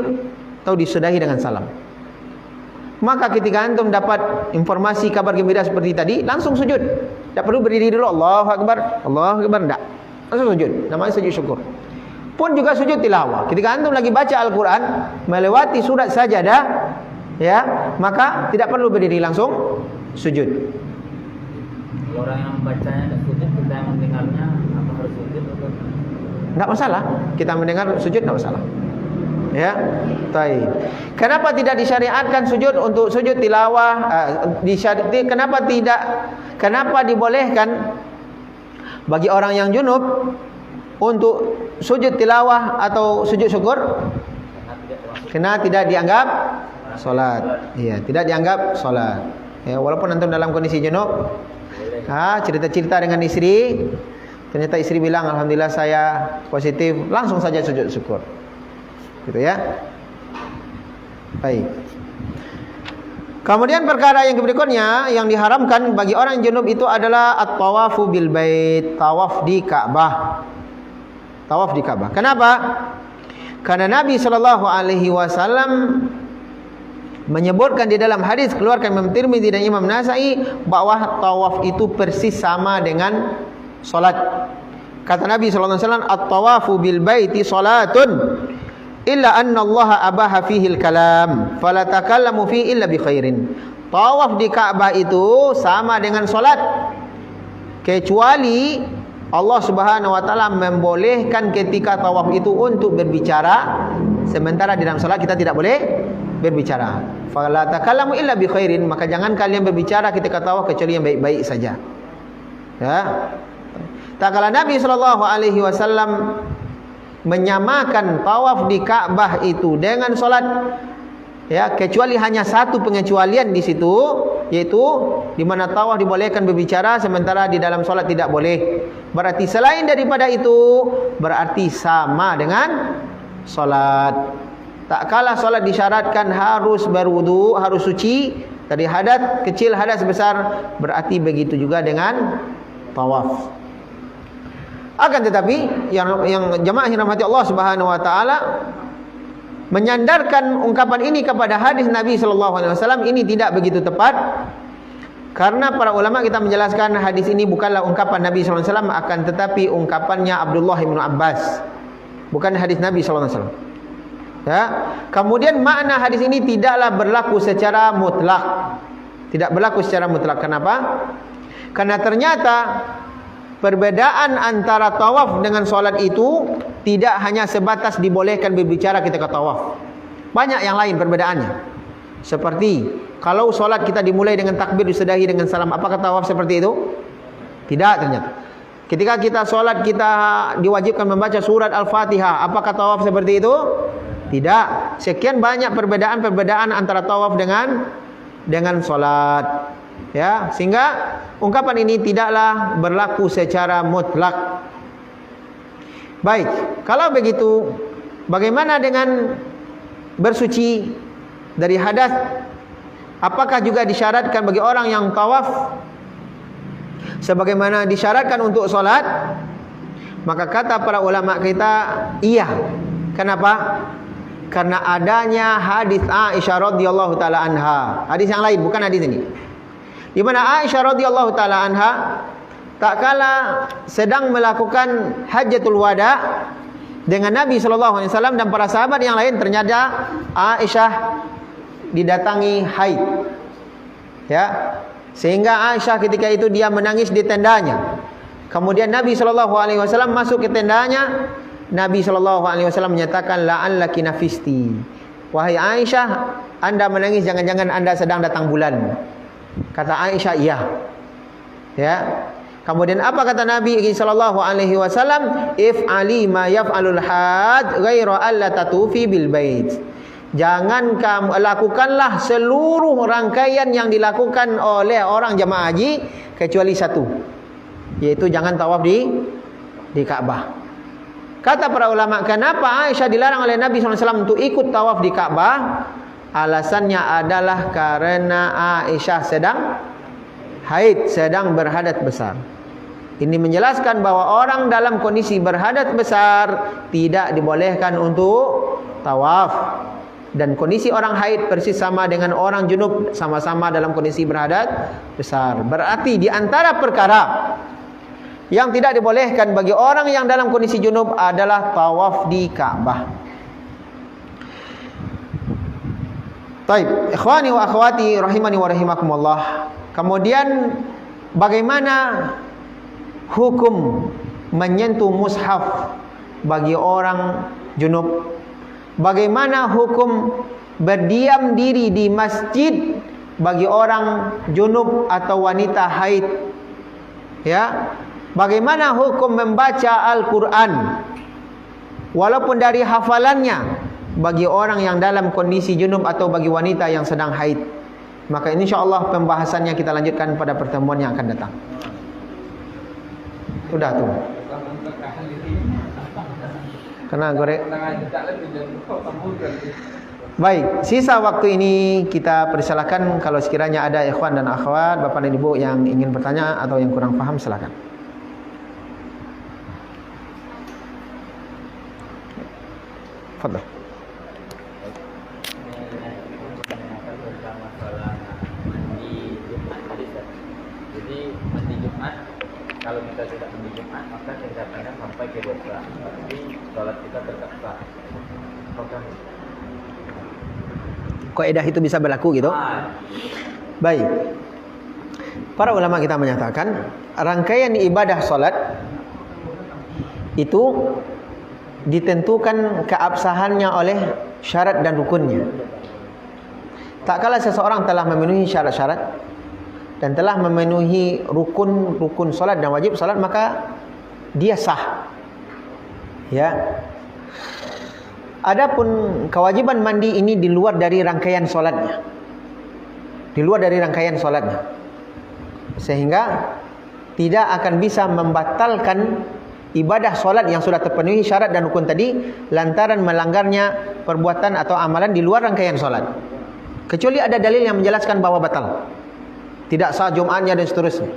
Speaker 1: atau disudahi dengan salam. Maka ketika antum dapat informasi kabar gembira seperti tadi, langsung sujud. Tak perlu berdiri dulu, Allahu Akbar, Allahu Akbar, enggak. Langsung sujud, namanya sujud syukur. Pun juga sujud tilawah. Ketika antum lagi baca Al-Quran, melewati surat sajadah, ya, maka tidak perlu berdiri, langsung sujud.
Speaker 2: Kalau orang yang membacanya dan sujud, kita yang mendengarnya, apa harus sujud atau?
Speaker 1: Tidak masalah, kita mendengar sujud tidak masalah. Ya, baik. Kenapa tidak disyariatkan sujud untuk sujud tilawah? Kenapa dibolehkan bagi orang yang junub untuk sujud tilawah atau sujud syukur? Karena tidak dianggap solat. Iya, tidak dianggap solat. Ya, walaupun antum dalam kondisi junub, cerita-cerita dengan istri, ternyata istri bilang, alhamdulillah saya positif, langsung saja sujud syukur. Gitu ya. Baik. Kemudian perkara yang berikutnya yang diharamkan bagi orang junub itu adalah at-tawafu bil bait, tawaf di Ka'bah. Tawaf di Ka'bah. Kenapa? Karena Nabi SAW menyebutkan di dalam hadis keluarkan Imam Tirmidzi dan Imam Nasa'i bahwa tawaf itu persis sama dengan salat. Kata Nabi SAW, at-tawafu bil baiti salatun illa anna Allah abaha fihi al-kalam fala takallamu fihi illa bi khairin. Tawaf di Ka'bah itu sama dengan salat, kecuali Allah Subhanahu wa taala membolehkan ketika tawaf itu untuk berbicara, sementara di dalam salat kita tidak boleh berbicara. Fala takallamu illa bi khairin, maka jangan kalian berbicara ketika tawaf kecuali yang baik-baik saja. Ya. Tak kala Nabi sallallahu alaihi wasallam menyamakan tawaf di Ka'bah itu dengan salat, ya, kecuali hanya satu pengecualian di situ, yaitu di mana tawaf dibolehkan berbicara sementara di dalam salat tidak boleh. Berarti selain daripada itu berarti sama dengan salat. Tak kala salat disyaratkan harus berwudu, harus suci dari hadas kecil, hadas besar, berarti begitu juga dengan tawaf. Akan tetapi yang jemaah yang dirahmati Allah Subhanahu wa taala menyandarkan ungkapan ini kepada hadis Nabi sallallahu alaihi wasallam ini tidak begitu tepat, karena para ulama kita menjelaskan hadis ini bukanlah ungkapan Nabi sallallahu alaihi wasallam, akan tetapi ungkapannya Abdullah bin Abbas, bukan hadis Nabi sallallahu alaihi wasallam. Ya, kemudian makna hadis ini tidaklah berlaku secara mutlak. Tidak berlaku secara mutlak. Kenapa? Karena ternyata perbedaan antara tawaf dengan salat itu tidak hanya sebatas dibolehkan berbicara ketika tawaf. Banyak yang lain perbedaannya. Seperti kalau solat kita dimulai dengan takbir disedahi dengan salam, apakah tawaf seperti itu? Tidak ternyata. Ketika kita solat kita diwajibkan membaca surat Al-Fatihah, apakah tawaf seperti itu? Tidak. Sekian banyak perbedaan-perbedaan antara tawaf dengan solat. Ya, sehingga ungkapan ini tidaklah berlaku secara mutlak. Baik, kalau begitu bagaimana dengan bersuci dari hadas? Apakah juga disyaratkan bagi orang yang tawaf sebagaimana disyaratkan untuk solat? Maka kata para ulama kita, iya. Kenapa? Karena adanya hadis Aisyah radhiyallahu taala anha. Hadis yang lain, bukan hadis ini. Di mana Aisyah radhiyallahu taala anha tak kala sedang melakukan hajjatul wada dengan Nabi sallallahu alaihi wasallam dan para sahabat yang lain, ternyata Aisyah didatangi haid. Ya. Sehingga Aisyah ketika itu dia menangis di tendanya. Kemudian Nabi sallallahu alaihi wasallam masuk ke tendanya. Nabi sallallahu alaihi wasallam menyatakan, la'allaki nafisti. Wahai Aisyah, Anda menangis jangan-jangan Anda sedang datang bulan. Kata Aisyah, iya. Ya. Kemudian apa kata Nabi sallallahu alaihi wasallam? If'ali ma yaf'alul hajj ghaira alla tatufi bil bait. Jangan kamu lakukanlah seluruh rangkaian yang dilakukan oleh orang jamaah haji kecuali satu, yaitu jangan tawaf di Ka'bah. Kata para ulama, kenapa Aisyah dilarang oleh Nabi SAW untuk ikut tawaf di Ka'bah? Alasannya adalah karena Aisyah sedang haid, sedang berhadas besar. Ini menjelaskan bahwa orang dalam kondisi berhadas besar tidak dibolehkan untuk tawaf. Dan kondisi orang haid persis sama dengan orang junub, sama-sama dalam kondisi berhadas besar. Berarti di antara perkara yang tidak dibolehkan bagi orang yang dalam kondisi junub adalah tawaf di Ka'bah. Baik, ikhwani wa akhwati rahimani wa rahimakumullah. Kemudian bagaimana hukum menyentuh mushaf bagi orang junub? Bagaimana hukum berdiam diri di masjid bagi orang junub atau wanita haid? Ya. Bagaimana hukum membaca Al-Quran walaupun dari hafalannya bagi orang yang dalam kondisi junub atau bagi wanita yang sedang haid? Maka insyaallah pembahasannya kita lanjutkan pada pertemuan yang akan datang. Sudah tuh. Kena goreng. Baik, sisa waktu ini kita persilakan kalau sekiranya ada ikhwan dan akhwat, bapak dan ibu yang ingin bertanya atau yang kurang paham, silakan. Fadhil.
Speaker 2: Jadi mandi Jumat, kalau kita tidak mandi Jumat maka tingkatannya sampai ke dosa. Tapi sholat kita tetap sah.
Speaker 1: Kaidah itu bisa berlaku gitu. Baik. Para ulama kita menyatakan rangkaian ibadah sholat itu ditentukan keabsahannya oleh syarat dan rukunnya. Tak kala seseorang telah memenuhi syarat-syarat dan telah memenuhi rukun-rukun salat dan wajib salat, maka dia sah. Ya. Adapun kewajiban mandi ini di luar dari rangkaian salatnya. Di luar dari rangkaian salatnya. Sehingga tidak akan bisa membatalkan ibadah solat yang sudah terpenuhi syarat dan rukun tadi lantaran melanggarnya perbuatan atau amalan di luar rangkaian solat. Kecuali ada dalil yang menjelaskan bahwa batal, tidak sah Jumatnya dan seterusnya.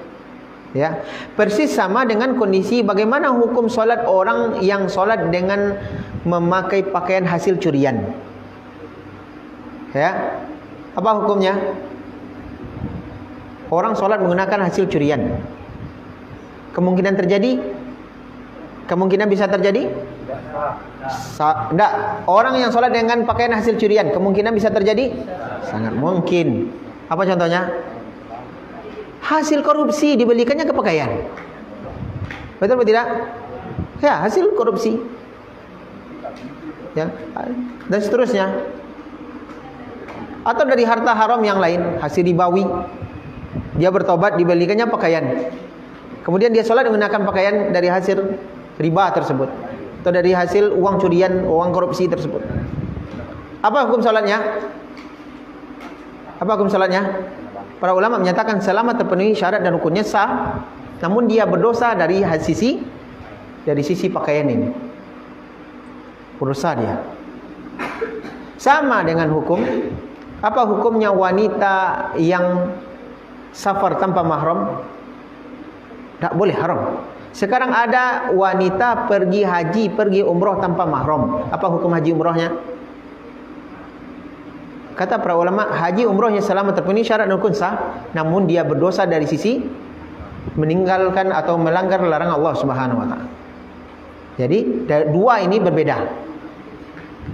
Speaker 1: Ya, persis sama dengan kondisi bagaimana hukum solat orang yang solat dengan memakai pakaian hasil curian. Ya, apa hukumnya? Orang solat menggunakan hasil curian. Kemungkinan terjadi? Kemungkinan bisa terjadi? Tidak. Orang yang sholat dengan pakaian hasil curian, kemungkinan bisa terjadi? Sangat mungkin. Apa contohnya? Hasil korupsi dibelikannya ke pakaian. Betul atau tidak? Ya, hasil korupsi. ya, dan seterusnya. Atau dari harta haram yang lain, hasil ribawi, dia bertobat, dibelikannya pakaian. Kemudian dia sholat menggunakan pakaian dari hasil riba tersebut, atau dari hasil uang curian, uang korupsi tersebut. Apa hukum sholatnya? Apa hukum sholatnya? Para ulama menyatakan selama terpenuhi syarat dan rukunnya sah, namun dia berdosa dari sisi pakaian ini. Berdosa dia. Sama dengan hukum, apa hukumnya wanita yang safar tanpa mahram? Tak boleh, haram. Sekarang ada wanita pergi haji, pergi umrah tanpa mahram. Apa hukum haji umrahnya? Kata para ulama, haji umrahnya selama terpenuhi syarat dan rukun sah, namun dia berdosa dari sisi meninggalkan atau melanggar larangan Allah Subhanahu wa taala. Jadi dua ini berbeda.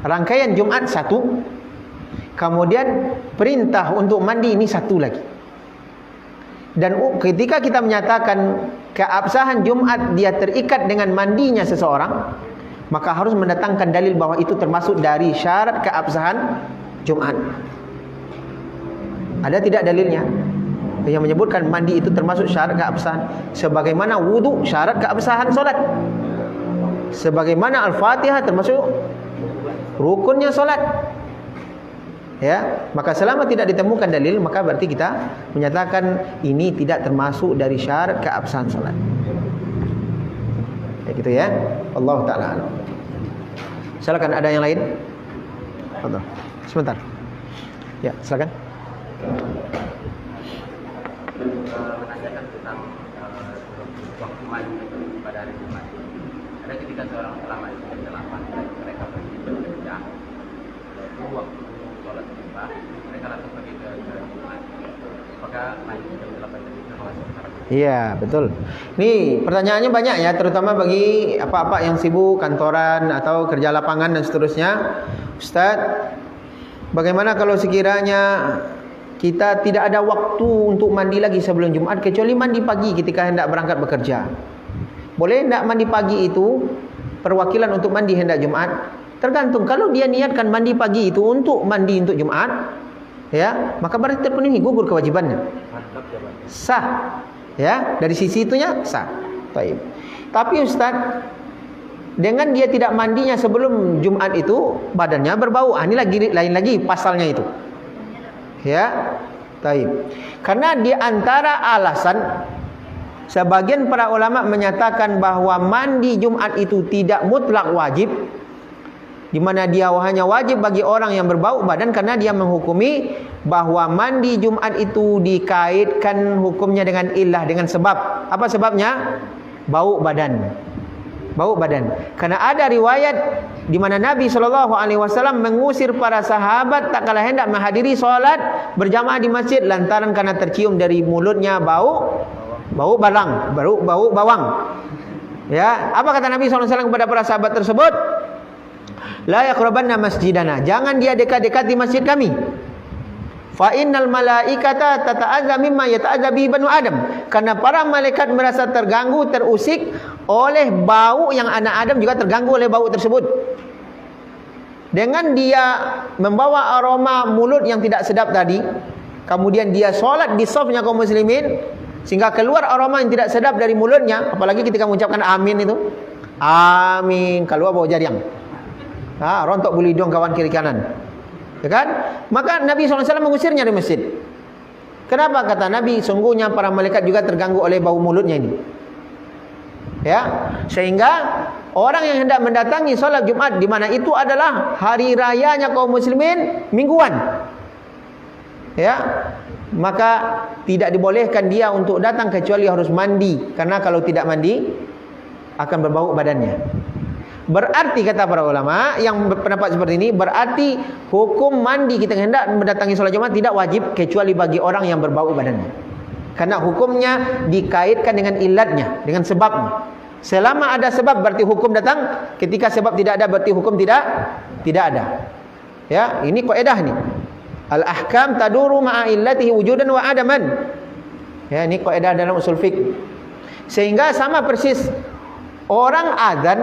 Speaker 1: Rangkaian Jumat satu, kemudian perintah untuk mandi ini satu lagi. Dan ketika kita menyatakan keabsahan Jumat dia terikat dengan mandinya seseorang, maka harus mendatangkan dalil bahwa itu termasuk dari syarat keabsahan Jumat. Ada tidak dalilnya yang menyebutkan mandi itu termasuk syarat keabsahan? Sebagaimana wudu syarat keabsahan solat, sebagaimana Al-Fatihah termasuk rukunnya solat. Ya, maka selama tidak ditemukan dalil, maka berarti kita menyatakan ini tidak termasuk dari syarat keabsahan salat. Ya gitu ya. Allah taala alam. Silakan, ada yang lain? Fadhil. Sebentar. Ya, silakan.
Speaker 2: Menanyakan tentang waktu mandi pada hari Jumat. Ada ketika seorang ulama itu menjelaskan mereka pergi bekerja, itu waktu sholat Jumat mereka langsung pergi ke Jumat. Apakah mandi jam 8 tadi termasuk syarat?
Speaker 1: Iya, betul. Ini pertanyaannya banyak ya, terutama bagi apa-apa yang sibuk kantoran atau kerja lapangan dan seterusnya. Ustaz, bagaimana kalau sekiranya kita tidak ada waktu untuk mandi lagi sebelum Jumat, kecuali mandi pagi ketika hendak berangkat bekerja? Boleh tidak mandi pagi itu perwakilan untuk mandi hendak Jumat? Tergantung. Kalau dia niatkan mandi pagi itu untuk mandi untuk Jumat, ya, maka berarti terpenuhi, gugur kewajibannya. Sah. Ya, dari sisi itunya sah. Baik. Tapi Ustaz, dengan dia tidak mandinya sebelum Jumat itu badannya berbau. Ini lagi lain lagi pasalnya itu. Ya. Baik. Karena di antara alasan sebagian para ulama menyatakan bahwa mandi Jumat itu tidak mutlak wajib, di mana dia hanya wajib bagi orang yang berbau badan, karena dia menghukumi bahwa mandi Jumat itu dikaitkan hukumnya dengan illah, dengan sebab. Apa sebabnya? Bau badan. Bau badan. Karena ada riwayat di mana Nabi SAW mengusir para sahabat tak kala hendak menghadiri solat berjamaah di masjid lantaran karena tercium dari mulutnya bau bawang. Ya, apa kata Nabi SAW kepada para sahabat tersebut? La yaqrabanna masjidana, jangan dia dekat-dekat di masjid kami. Fa innal malaikata tata'adza mimma yata'adza bihi banu Adam, karena para malaikat merasa terganggu, terusik oleh bau yang anak Adam juga terganggu oleh bau tersebut. Dengan dia membawa aroma mulut yang tidak sedap tadi, kemudian dia solat di safnya kaum muslimin sehingga keluar aroma yang tidak sedap dari mulutnya, apalagi ketika mengucapkan amin itu. Amin, keluar bau jariang. Rontok bulu hidung kawan kiri kanan, ya kan? Maka Nabi SAW mengusirnya dari masjid. Kenapa? Kata Nabi, sungguhnya para malaikat juga terganggu oleh bau mulutnya ini. Ya, sehingga orang yang hendak mendatangi sholat Jumat, di mana itu adalah hari rayanya kaum muslimin mingguan, ya, maka tidak dibolehkan dia untuk datang kecuali harus mandi, karena kalau tidak mandi akan berbau badannya. Berarti kata para ulama yang berpendapat seperti ini, berarti hukum mandi kita hendak mendatangi sholat Jumat tidak wajib kecuali bagi orang yang berbau badannya, karena hukumnya dikaitkan dengan ilatnya, dengan sebabnya. Selama ada sebab berarti hukum datang, ketika sebab tidak ada berarti hukum tidak ada. Ya, ini kaidah nih. Al ahkam taduru ma'a illatihi wujudan wa adaman. Ya, ini kaidah dalam usul fiqh. Sehingga sama persis orang azan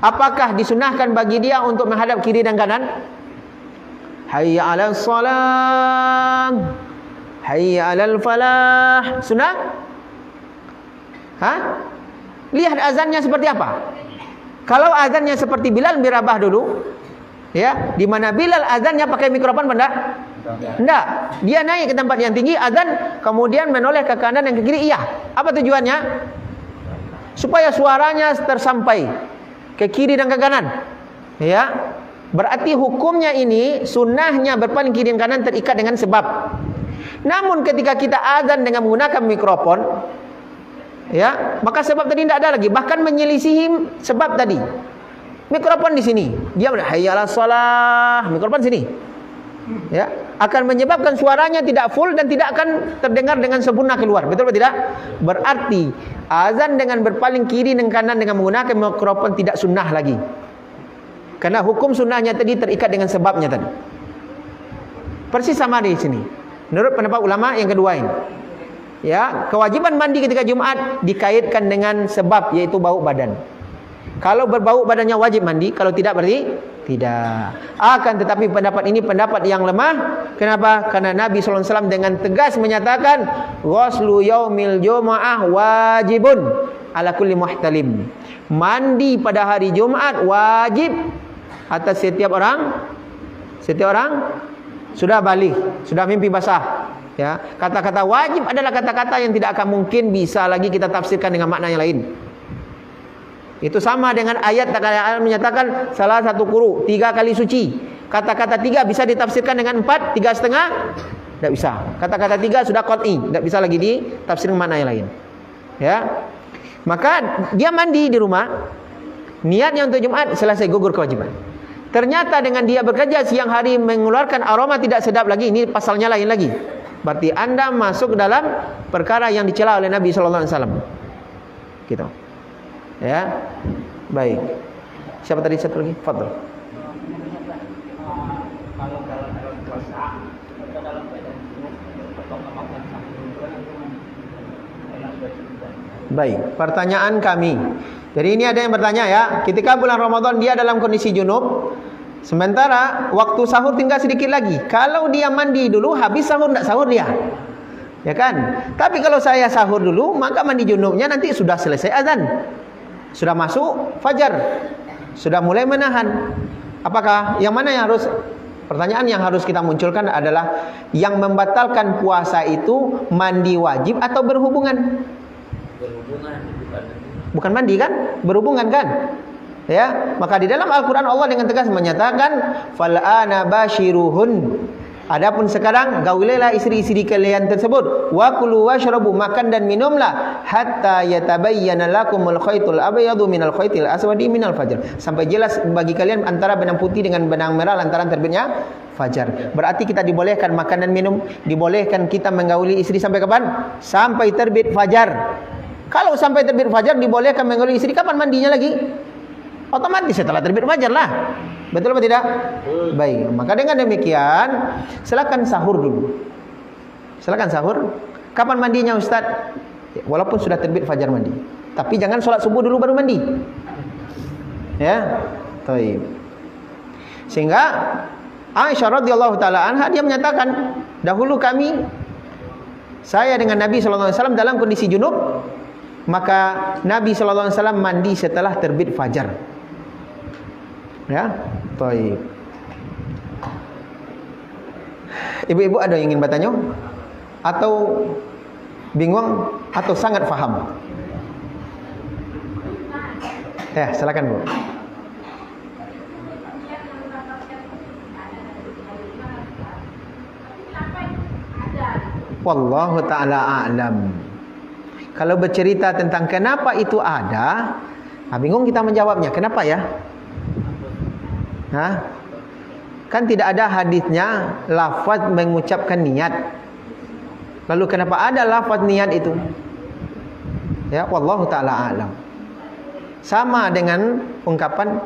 Speaker 1: Apakah disunahkan bagi dia untuk menghadap kiri dan kanan? Hayya 'alas shalah, hayya 'alal falah. Sunnah? Lihat azannya seperti apa. Kalau azannya seperti Bilal bin Rabah dulu, ya, di mana Bilal azannya pakai mikrofon enggak? Enggak. Dia naik ke tempat yang tinggi, azan, kemudian menoleh ke kanan dan ke kiri. Iya. Apa tujuannya? Supaya suaranya tersampai ke kiri dan ke kanan. Ya. Berarti hukumnya ini, sunnahnya berpaling kiri dan kanan terikat dengan sebab. Namun ketika kita azan dengan menggunakan mikrofon, ya, maka sebab tadi tidak ada lagi, bahkan menyelisihi sebab tadi. Mikrofon di sini, dia hayya 'alas shalah, mikrofon sini. Ya, akan menyebabkan suaranya tidak full dan tidak akan terdengar dengan sempurna keluar. Betul atau tidak? Berarti azan dengan berpaling kiri dan kanan dengan menggunakan mikrofon tidak sunnah lagi. Karena hukum sunnahnya tadi terikat dengan sebabnya tadi. Persis sama di sini. Menurut pendapat ulama yang kedua ini. Ya, kewajiban mandi ketika Jumat dikaitkan dengan sebab, yaitu bau badan. Kalau berbau badannya wajib mandi, kalau tidak berarti tidak. Akan tetapi pendapat ini pendapat yang lemah. Kenapa? Karena Nabi SAW dengan tegas menyatakan ghuslu yaumil jumu'ah wajibun ala kulli muhtalim. Mandi pada hari Jumat wajib atas setiap orang sudah balik, sudah mimpi basah. Ya, kata-kata wajib adalah kata-kata yang tidak akan mungkin bisa lagi kita tafsirkan dengan makna yang lain. Itu sama dengan ayat yang menyatakan salah satu quru 3 kali suci. Kata-kata 3 bisa ditafsirkan dengan 4, 3,5 tidak bisa. Kata-kata 3 sudah qat'i, tidak bisa lagi ditafsirkan makna yang lain. Ya. Maka dia mandi di rumah, niatnya untuk Jumat, selesai, gugur kewajiban. Ternyata dengan dia bekerja siang hari mengeluarkan aroma tidak sedap lagi, ini pasalnya lain lagi. Berarti Anda masuk dalam perkara yang dicela oleh Nabi sallallahu alaihi wasallam. Gitu. Ya. Baik. Siapa tadi satu lagi? Fadhil.
Speaker 3: Kalau dalam puasa atau dalam keadaan junub atau makan
Speaker 1: Baik, pertanyaan kami. Jadi ini ada yang bertanya ya, ketika bulan Ramadan dia dalam kondisi junub, sementara waktu sahur tinggal sedikit lagi. Kalau dia mandi dulu, habis sahur tidak sahur dia. Ya kan? Tapi kalau saya sahur dulu, maka mandi junubnya nanti sudah selesai azan. Sudah masuk fajar. Sudah mulai menahan. Apakah yang mana yang harus, pertanyaan yang harus kita munculkan adalah yang membatalkan puasa itu mandi wajib atau berhubungan?
Speaker 2: Berhubungan,
Speaker 1: bukan mandi kan? Berhubungan kan? Ya, maka di dalam Al-Quran Allah dengan tegas menyatakan fal'ana bashiruhun. Adapun sekarang gaulilah istri-istri kalian tersebut, wa kulu washrabu, makan dan minumlah hatta yatabayyana lakumul khaytul abyadu minal khaytil aswadi minal fajr, sampai jelas bagi kalian antara benang putih dengan benang merah lantaran terbitnya fajar. Berarti kita dibolehkan makan dan minum, dibolehkan kita menggauli istri sampai kapan? Sampai terbit fajar. Kalau sampai terbit fajar dibolehkan menggauli istri, kapan mandinya lagi? Otomatis setelah terbit fajar lah. Betul atau tidak? Baik, maka dengan demikian silakan sahur dulu. Silakan sahur. Kapan mandinya Ustaz? Walaupun sudah terbit fajar mandi. Tapi jangan sholat subuh dulu baru mandi. Ya, baik. Sehingga Aisyah radhiyallahu taala anha dia menyatakan, dahulu saya dengan Nabi sallallahu alaihi wasallam dalam kondisi junub, maka Nabi sallallahu alaihi wasallam mandi setelah terbit fajar. Ya, baik. Ibu-ibu ada yang ingin bertanya? Atau bingung? Atau sangat faham? Ya, silakan Bu. Wallahu ta'ala a'lam. Kalau bercerita tentang kenapa itu ada, bingung kita menjawabnya. Kenapa ya? Kan tidak ada hadisnya lafaz mengucapkan niat. Lalu kenapa ada lafaz niat itu? Ya, wallahu ta'ala a'lam. Sama dengan ungkapan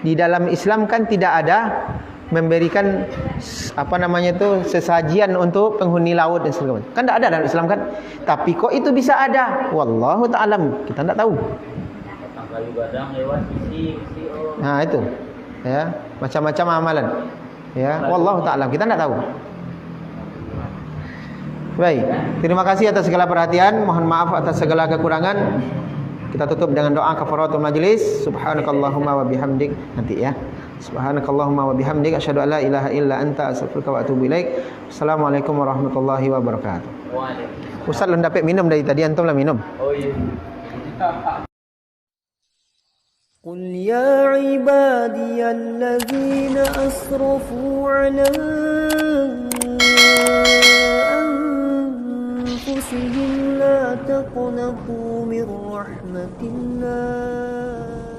Speaker 1: di dalam Islam kan tidak ada memberikan sesajian untuk penghuni laut dan sebagainya. Kan tidak ada dalam Islam kan? Tapi kok itu bisa ada? Wallahu ta'ala, kita tidak tahu.
Speaker 3: kayu gadang lewat isi oh.
Speaker 1: Nah itu, ya macam-macam amalan. Ya, wallahu ta'ala, kita tidak tahu. Baik, terima kasih atas segala perhatian. Mohon maaf atas segala kekurangan. Kita tutup dengan doa kafaratul majlis. Subhanakallahumma wa bihamdik. Nanti ya. Subhanakallahumma wa bihamdik asyhadu an la ilaha illa anta astaghfiruka wa atubu ilaik. Assalamualaikum warahmatullahi wabarakatuh.
Speaker 3: Waalaikumsalam.
Speaker 1: Ustaz belum dapat minum dari tadi, antum lah minum.
Speaker 3: Oh iya.
Speaker 4: قل يا عبادي الذين أسرفوا على أنفسهم لا تقنطوا من رحمة الله